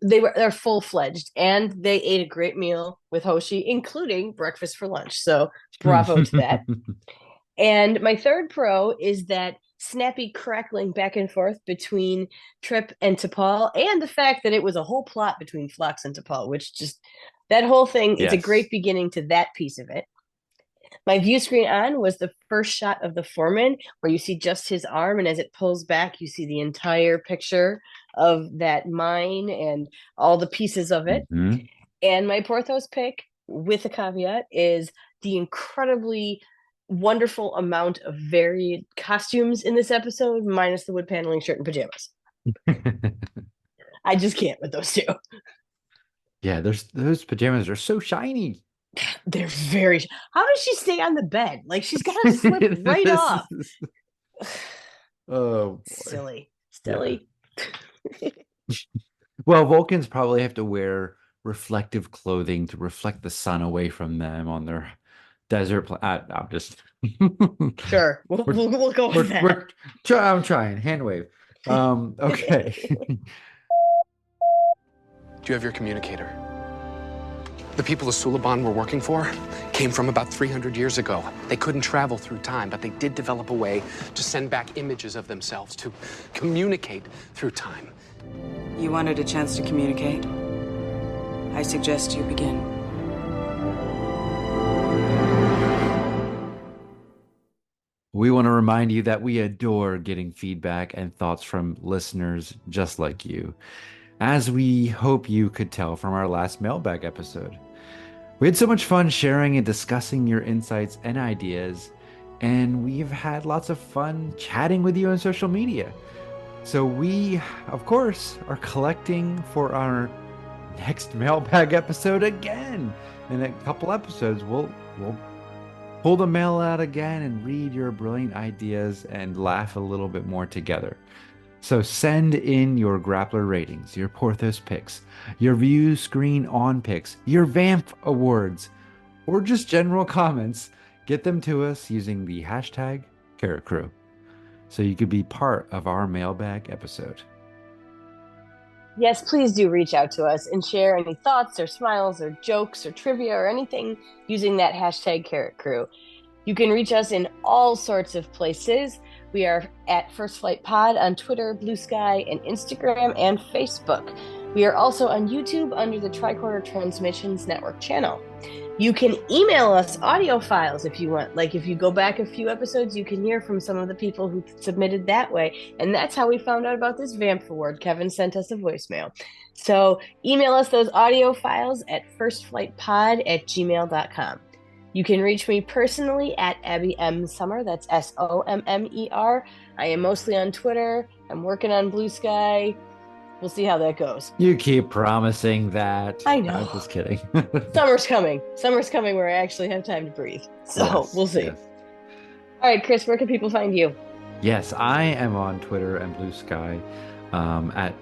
they're full-fledged, and they ate a great meal with Hoshi, including breakfast for lunch. So bravo to that. And my third pro is that snappy crackling back and forth between Trip and T'Pol, and the fact that it was a whole plot between Phlox and T'Pol, which just, that whole thing, yes. It's a great beginning to that piece of it. My view screen on was the first shot of the foreman, where you see just his arm, and as it pulls back, you see the entire picture of that mine and all the pieces of it. Mm-hmm. And my Porthos pick, with a caveat, is the incredibly wonderful amount of varied costumes in this episode, minus the wood paneling shirt and pajamas. I just can't with those two. Yeah, those pajamas are so shiny. They're very. How does she stay on the bed? Like, she's got to slip right off. Oh, boy. Silly. Yeah. Well, Vulcans probably have to wear reflective clothing to reflect the sun away from them on their desert planet. I'm just sure. We'll go with that. I'm trying. Hand wave. Okay. Do you have your communicator? The people of Suliban we're working for came from about 300 years ago. They couldn't travel through time, but they did develop a way to send back images of themselves, to communicate through time. You wanted a chance to communicate? I suggest you begin. We want to remind you that we adore getting feedback and thoughts from listeners just like you, as we hope you could tell from our last mailbag episode. We had so much fun sharing and discussing your insights and ideas, and we've had lots of fun chatting with you on social media. So we, of course, are collecting for our next mailbag episode again. In a couple episodes, we'll pull the mail out again and read your brilliant ideas and laugh a little bit more together. So send in your Grappler ratings, your Porthos picks, your Viewscreen On picks, your VAMF awards, or just general comments. Get them to us using the hashtag Carrot Crew, so you could be part of our mailbag episode. Yes, please do reach out to us and share any thoughts or smiles or jokes or trivia or anything using that hashtag Carrot Crew. You can reach us in all sorts of places. We are at First Flight Pod on Twitter, Blue Sky, and Instagram and Facebook. We are also on YouTube under the Tricorder Transmissions Network channel. You can email us audio files if you want. Like if you go back a few episodes, you can hear from some of the people who submitted that way. And that's how we found out about this VAMF award. Kevin sent us a voicemail. So email us those audio files at firstflightpod@gmail.com. You can reach me personally at Abby M. Summer. That's SOMMER. I am mostly on Twitter. I'm working on Blue Sky. We'll see how that goes. You keep promising that. I know. I'm just kidding. Summer's coming. Summer's coming where I actually have time to breathe. So Yes, we'll see. yes. All right, Chris, where can people find you? Yes, I am on Twitter and Blue Sky. At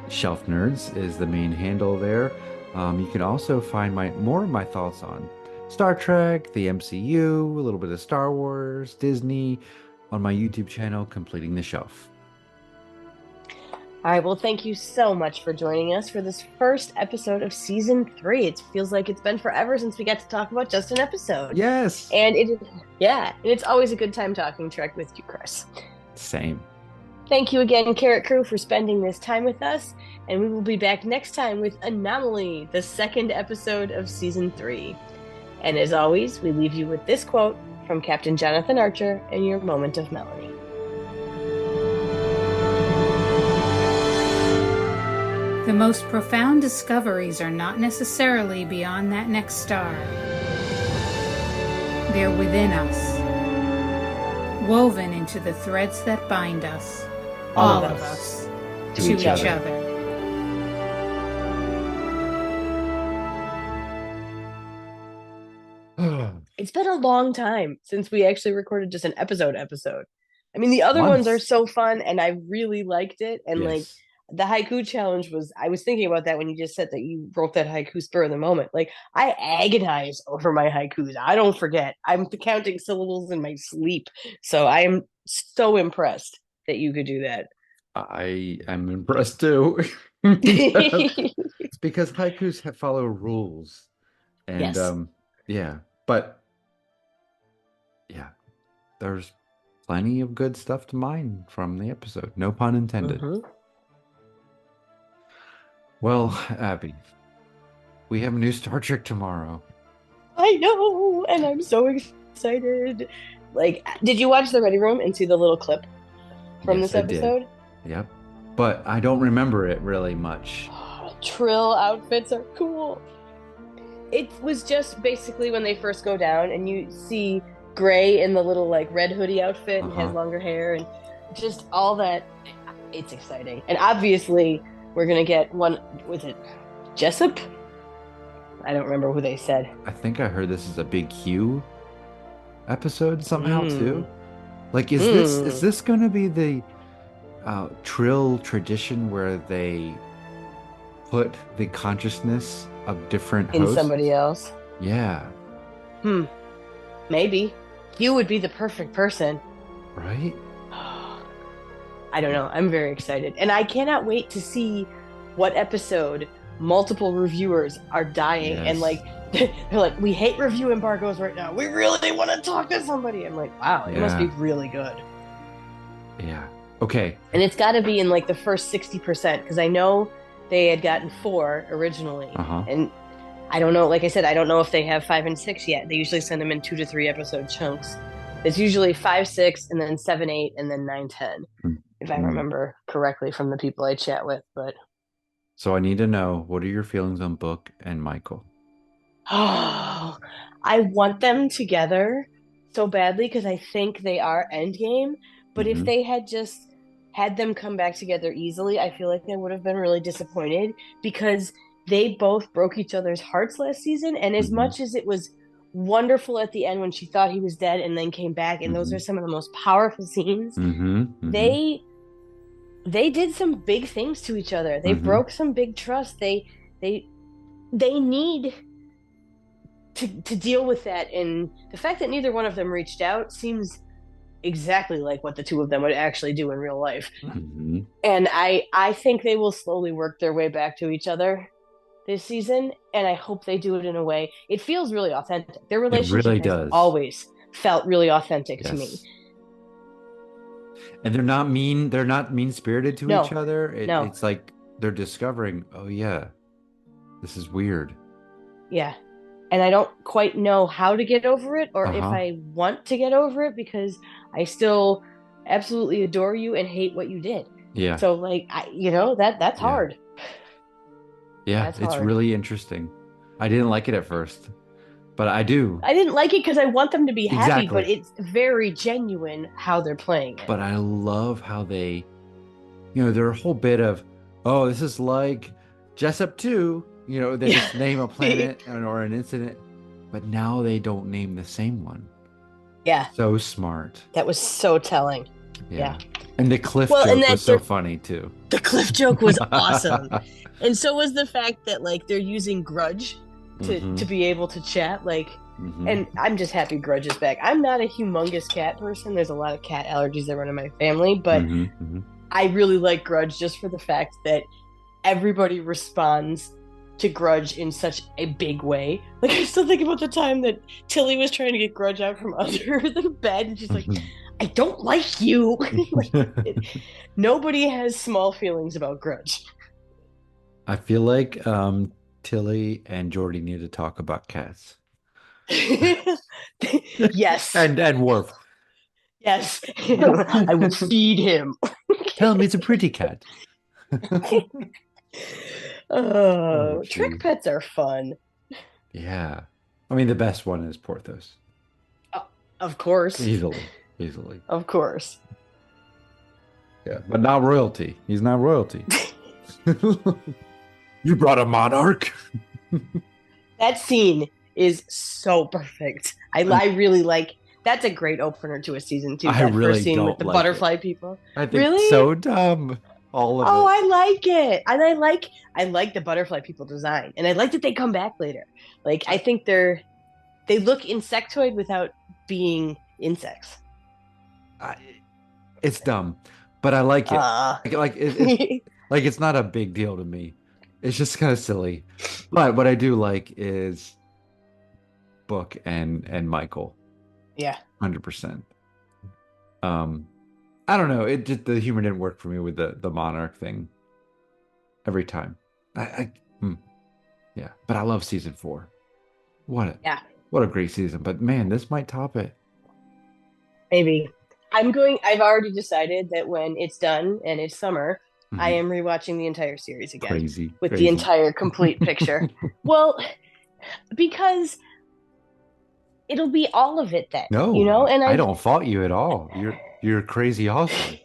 Shelf Nerds is the main handle there. You can also find more of my thoughts on Star Trek, the MCU, a little bit of Star Wars, Disney, on my YouTube channel, Completing the Shelf. All right, well, thank you so much for joining us for this first episode of Season 3. It feels like it's been forever since we got to talk about just an episode. Yes. And it's always a good time talking Trek with you, Chris. Same. Thank you again, Carrot Crew, for spending this time with us, and we will be back next time with Anomaly, the second episode of Season 3. And as always, we leave you with this quote from Captain Jonathan Archer in your moment of melody. The most profound discoveries are not necessarily beyond that next star. They're within us, woven into the threads that bind us, all of us, to each other. It's been a long time since we actually recorded just an episode. I mean, the other ones are so fun, and I really liked it. And like the haiku challenge I was thinking about that when you just said that you wrote that haiku spur of the moment. Like I agonize over my haikus. I don't forget. I'm counting syllables in my sleep. So I am so impressed that you could do that. I am impressed too. It's because haikus follow rules. And but there's plenty of good stuff to mine from the episode. No pun intended. Well, Abby, we have a new Star Trek tomorrow. I know, and I'm so excited. Like, did you watch the Ready Room and see the little clip from this episode? Yep. But I don't remember it really much. Trill outfits are cool. It was just basically when they first go down and you see Gray in the little like red hoodie outfit and has longer hair and just all that. It's exciting. And obviously we're going to get one, was it Jessup? I don't remember who they said. I think I heard this is a Big Q episode somehow too. Like, is this going to be the Trill tradition where they put the consciousness of different hosts in somebody else? Yeah. Maybe. You would be the perfect person. Right? I don't know. I'm very excited. And I cannot wait to see what episode multiple reviewers are dying and like they're like, we hate review embargoes right now. We really want to talk to somebody. I'm like, wow, it must be really good. Yeah. Okay. And it's got to be in like the first 60% because I know they had gotten 4 originally. And I don't know, like I said, I don't know if they have 5 and 6 yet. They usually send them in 2 to 3 episode chunks. It's usually 5, 6, and then 7, 8, and then 9, 10. If I remember correctly from the people I chat with, but so I need to know, what are your feelings on Book and Michael? Oh, I want them together so badly because I think they are endgame. But if they had just had them come back together easily, I feel like I would have been really disappointed because they both broke each other's hearts last season. And as much as it was wonderful at the end when she thought he was dead and then came back, and those are some of the most powerful scenes. They did some big things to each other. They broke some big trust. They need to deal with that, and the fact that neither one of them reached out seems exactly like what the two of them would actually do in real life. And I think they will slowly work their way back to each other this season, and I hope they do it in a way. It feels really authentic. Their relationship really has does. always felt really authentic to me. And they're not mean-spirited to No. each other. No. It's like they're discovering, oh yeah, this is weird. Yeah. And I don't quite know how to get over it, or if I want to get over it, because I still absolutely adore you and hate what you did. Yeah. So like, that's hard. Yeah, That's it's hard. really interesting. I didn't like it at first, but I do. I didn't like it because I want them to be happy, Exactly. but it's very genuine how they're playing it. But I love how they, their whole bit of, oh, this is like Jessup 2. They just name a planet or an incident, but now they don't name the same one. Yeah. So smart. That was so telling. Yeah. And the cliff joke was so funny too. The cliff joke was awesome. And so was the fact that like they're using Grudge to be able to chat. And I'm just happy Grudge is back. I'm not a humongous cat person. There's a lot of cat allergies that run in my family, but I really like Grudge just for the fact that everybody responds to Grudge in such a big way. Like, I still think about the time that Tilly was trying to get Grudge out from under the bed, and she's like, I don't like you. Nobody has small feelings about Grudge. I feel like Tilly and Jordy need to talk about cats. Yes. And Worf. Yes. I will feed him. Tell him it's a pretty cat. Trick pets are fun. Yeah. I mean, the best one is Porthos. Of course. Easily. Of course. Yeah, but not royalty. He's not royalty. You brought a monarch. That scene is so perfect. I really like. That's a great opener to a season 2. I That really first scene don't with the like butterfly it. people. I think really? it's so dumb. All of it. I like it, and I like the butterfly people design, and I like that they come back later. Like, I think they look insectoid without being insects. It's dumb, but I like it. It's not a big deal to me. It's just kind of silly. But what I do like is Book and Michael. Yeah. 100%. I don't know. It just, the humor didn't work for me with the monarch thing. Every time. Yeah. But I love season 4. What a great season. But man, this might top it. Maybe. I've already decided that when it's done and it's summer, I am rewatching the entire series again. Crazy. With the entire complete picture. Well, because it'll be all of it then. No, and I don't fault you at all. You're crazy awesome.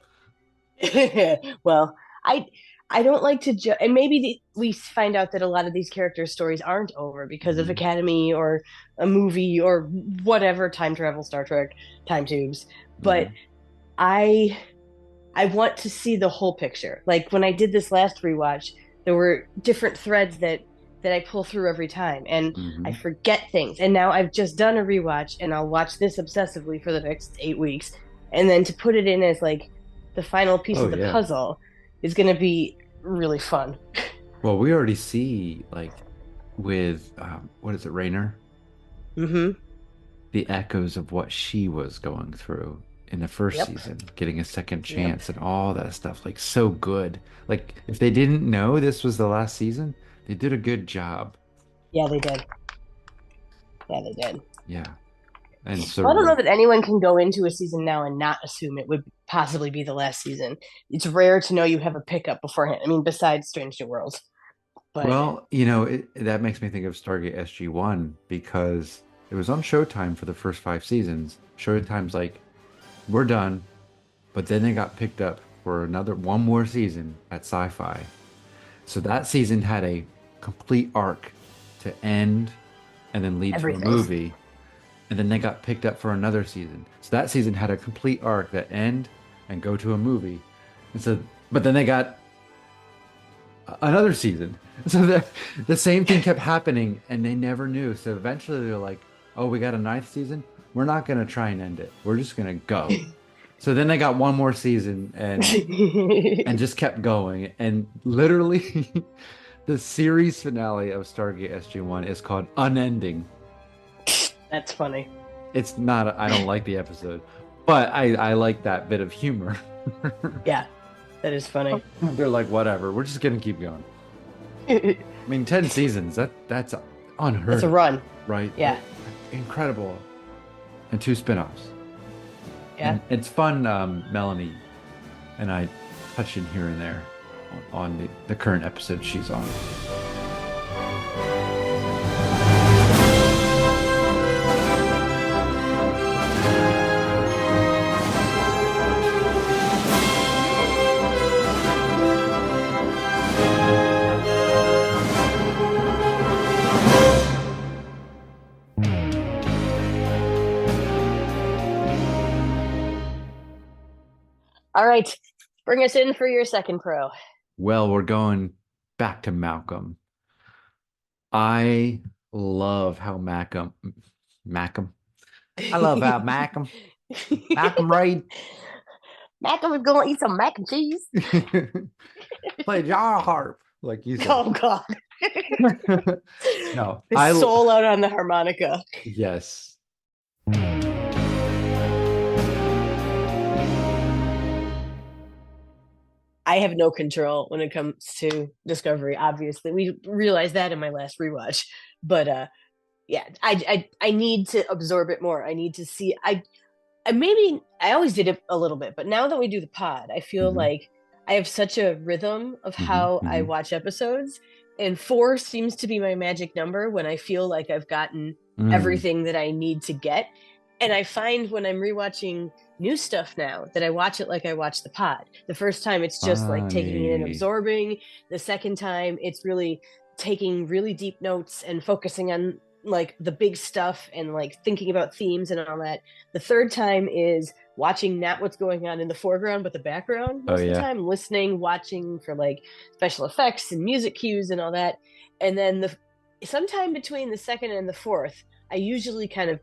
Well, I don't like to and maybe we find out that a lot of these characters' stories aren't over because of Academy or a movie or whatever, time travel, Star Trek, time tubes. But I want to see the whole picture. Like when I did this last rewatch, there were different threads that I pull through every time, and I forget things. And now I've just done a rewatch, and I'll watch this obsessively for the next 8 weeks, and then to put it in as like the final piece of the puzzle is going to be really fun. Well, we already see like with what is it, Raynor? The echoes of what she was going through in the first season, getting a second chance and all that stuff. Like, so good. Like, if they didn't know this was the last season, they did a good job. Yeah, they did. Yeah. And so I don't know that anyone can go into a season now and not assume it would possibly be the last season. It's rare to know you have a pickup beforehand. I mean, besides Strange New Worlds. But well, that makes me think of Stargate SG-1 because it was on Showtime for the first 5 seasons. Showtime's like, we're done. But then they got picked up for one more season at Sci-Fi. So that season had a complete arc to end and then lead to a movie. and then they got picked up for another season. So that season had a complete arc that end and go to a movie. And so, but then they got another season. So the same thing kept happening, and they never knew. So eventually they're like, "Oh, we got a 9th season. We're not gonna try and end it. We're just gonna go." So then they got one more season and just kept going. And literally, the series finale of Stargate SG-1 is called Unending. That's funny. It's not. I don't like the episode, but I like that bit of humor. Yeah, that is funny. They're like, whatever. We're just gonna keep going. I mean, 10 seasons. That's unheard. It's a run, right? Yeah, incredible. And 2 spin-offs. Yeah, and it's fun. Melanie and I touch in here and there on the current episode she's on. All right, bring us in for your second pro. Well, we're going back to Malcolm. I love how Malcolm. I love how Malcolm Reed. Malcolm is going to eat some mac and cheese. Play jar harp, like you said. Oh God. No, his soul out on the harmonica. Yes. I have no control when it comes to Discovery. Obviously, we realized that in my last rewatch. But yeah, I need to absorb it more. I need to see. I always did it a little bit, but now that we do the pod, I feel like I have such a rhythm of how I watch episodes, and 4 seems to be my magic number when I feel like I've gotten everything that I need to get. And I find when I'm rewatching new stuff now that I watch it like I watch the pod. The first time it's just like taking it in and absorbing. The second time it's really taking really deep notes and focusing on like the big stuff and like thinking about themes and all that. The third time is watching not what's going on in the foreground but the background most of the time, listening, watching for like special effects and music cues and all that. And then sometime between the second and the fourth, I usually kind of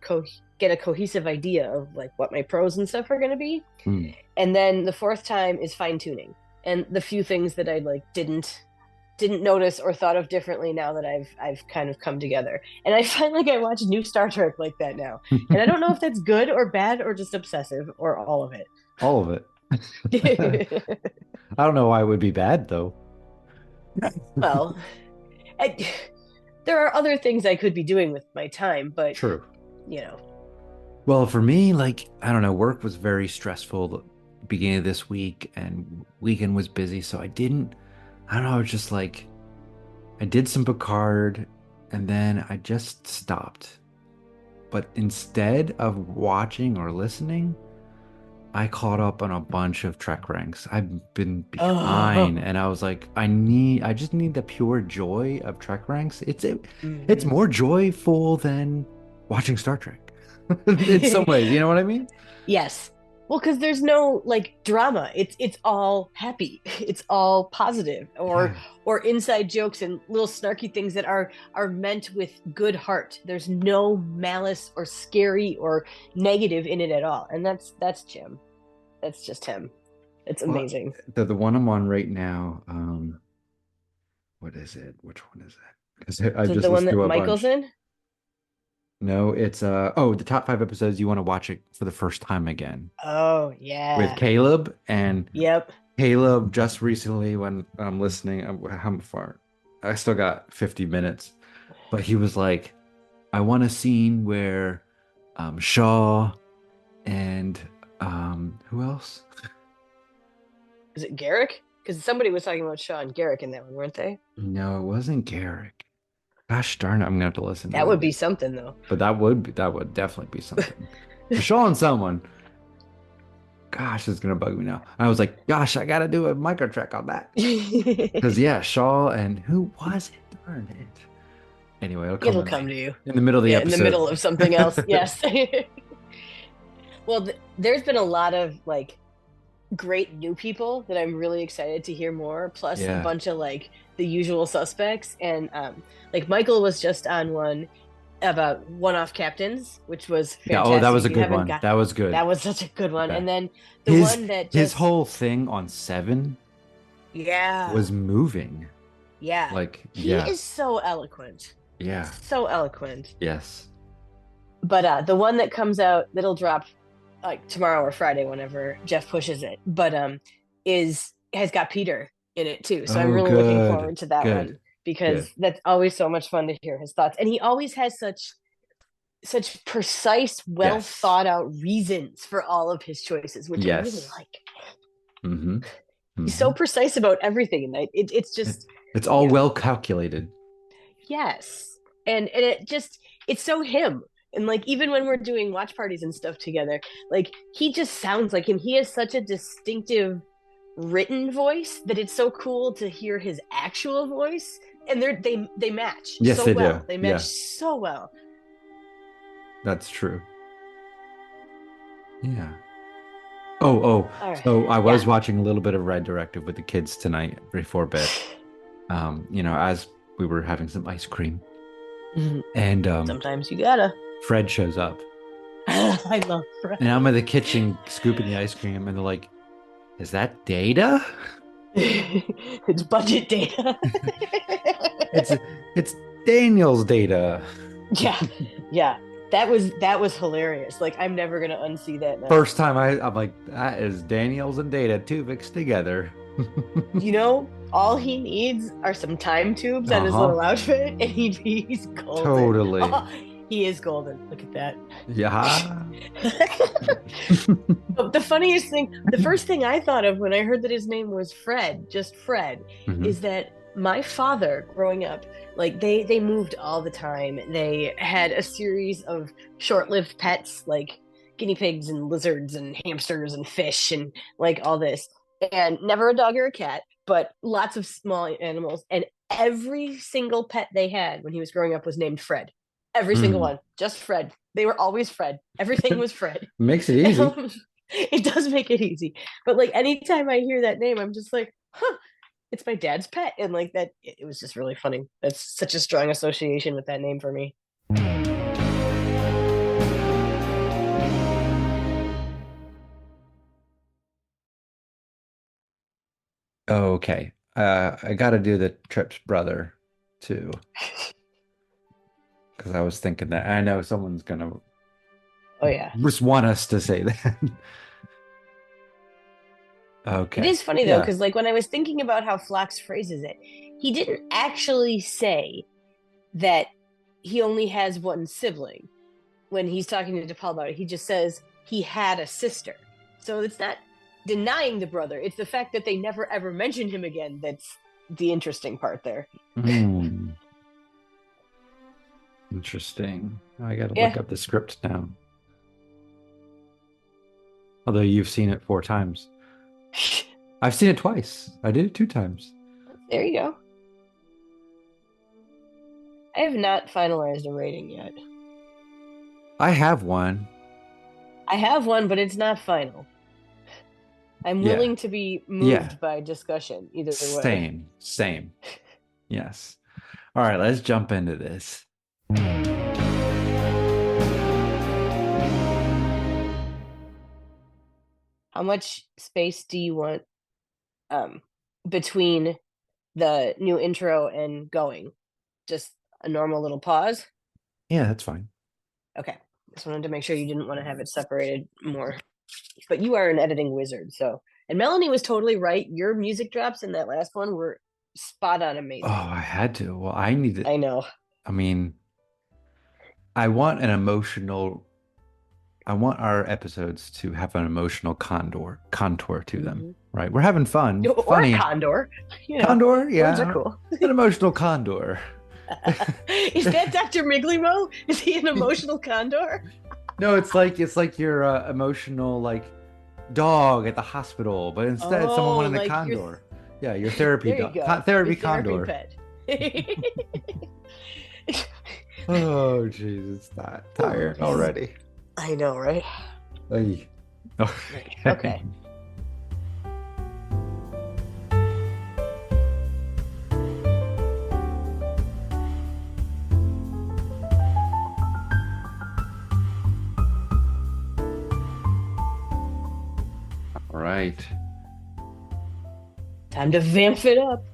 get a cohesive idea of like what my pros and stuff are going to be. And then the fourth time is fine tuning and the few things that I like didn't notice or thought of differently now that I've kind of come together. And I find like I watch new Star Trek like that now. And I don't know if that's good or bad or just obsessive or all of it. All of it. I don't know why it would be bad though. Well, there are other things I could be doing with my time, but true. You know. Well, for me, like, I don't know, work was very stressful the beginning of this week and weekend was busy. So I don't know, just like, I did some Picard and then I just stopped. But instead of watching or listening, I caught up on a bunch of Trek ranks. I've been behind and I was like, I just need the pure joy of Trek ranks. It's more joyful than watching Star Trek. In some ways, you know what I mean? Yes. Well, because there's no like drama. It's all happy. It's all positive, or inside jokes and little snarky things that are meant with good heart. There's no malice or scary or negative in it at all. And that's Jim. That's just him. It's amazing. Well, the one I'm on right now. What is it? Which one is it? Because I just the one that through a Michael's bunch. in. No, it's the top 5 episodes you want to watch it for the first time again. Oh yeah. With Caleb and Yep. Caleb just recently when I'm listening, how far? I still got 50 minutes, but he was like, I want a scene where Shaw and who else? Is it Garrick? Because somebody was talking about Shaw and Garrick in that one, weren't they? No, it wasn't Garrick. Gosh darn it, I'm gonna have to listen to that. Would be something though. But that would definitely be something. Shaw and someone. Gosh, it's gonna bug me now. I was like, gosh, I gotta do a micro track on that. Because Shaw and who was it? Darn it. Anyway, it'll come to you in the middle of the episode. In the middle of something else. Yes. Well, there's been a lot of like great new people that I'm really excited to hear more. Plus a bunch of like the usual suspects, and like Michael was just on one about one-off captains, which was fantastic. Yeah, that was a good one. That was good. That was such a good one. Okay. And then one that his whole thing on 7 was moving. Yeah. Like he is so eloquent. Yeah. So eloquent. Yes. But the one that comes out that'll drop like tomorrow or Friday whenever Jeff pushes it, but has got Peter in it too. So I'm really looking forward to that one. Because that's always so much fun to hear his thoughts. And he always has such precise, well thought out reasons for all of his choices, which I really like. Mm-hmm. Mm-hmm. He's so precise about everything. And it's just... It's all well calculated. Yes. And it's so him. And like, even when we're doing watch parties and stuff together, like he just sounds like him. He has such a distinctive written voice that it's so cool to hear his actual voice. And they match so well. Do. They match so well. That's true. Yeah. Oh. Right. So I was watching a little bit of Red Directive with the kids tonight before bed. As we were having some ice cream. Mm-hmm. And sometimes you gotta. Fred shows up. I love Fred. And I'm in the kitchen scooping the ice cream, and they're like, "Is that Data?" It's budget Data. it's Daniel's Data. Yeah. That was hilarious. Like, I'm never gonna unsee that now. First time I'm like, that is Daniels and Data Tuvix together. All he needs are some time tubes on his little outfit, and he's golden. Totally. Oh, he is golden. Look at that. Yeah. The funniest thing, the first thing I thought of when I heard that his name was Fred, just Fred, is that my father growing up, like they moved all the time. They had a series of short-lived pets like guinea pigs and lizards and hamsters and fish and like all this. And never a dog or a cat, but lots of small animals. And every single pet they had when he was growing up was named Fred. Every single one. Just Fred. They were always Fred. Everything was Fred. Makes it easy. It does make it easy. But like anytime I hear that name, I'm just like, it's my dad's pet. And like that, it was just really funny. That's such a strong association with that name for me. Okay. I got to do the Trips brother too. Because I was thinking that I know someone's going to just want us to say that. Okay. It is funny though, because like when I was thinking about how Phlox phrases it, he didn't actually say that he only has one sibling when he's talking to DePaul about it. He just says he had a sister. So it's not denying the brother. It's the fact that they never ever mention him again that's the interesting part there. Interesting. I gotta look up the script now. Although you've seen it 4 times. I've seen it twice. I did it 2 times. There you go. I have not finalized a rating yet. I have one. But it's not final. I'm willing to be moved by discussion either way. Same. Yes. All right, let's jump into this. How much space do you want between the new intro and going? Just a normal little pause? Yeah, that's fine. Okay. Just wanted to make sure you didn't want to have it separated more. But you are an editing wizard, so. And Melanie was totally right. Your music drops in that last one were spot on amazing. Oh, I had to. Well, I needed. I know. I mean, I want our episodes to have an emotional contour to them, right? We're having fun. Or funny. A condor. Condor, yeah. Words are cool. An emotional condor. Is that Dr. Miglimo? Is he an emotional condor? No, it's like your emotional like dog at the hospital, but instead it's someone in the condor. Yeah, your therapy dog. Therapy condor. Pet. Oh, jeez, it's that tired already. I know, right? Ay. Okay. All right. Time to vamp it up.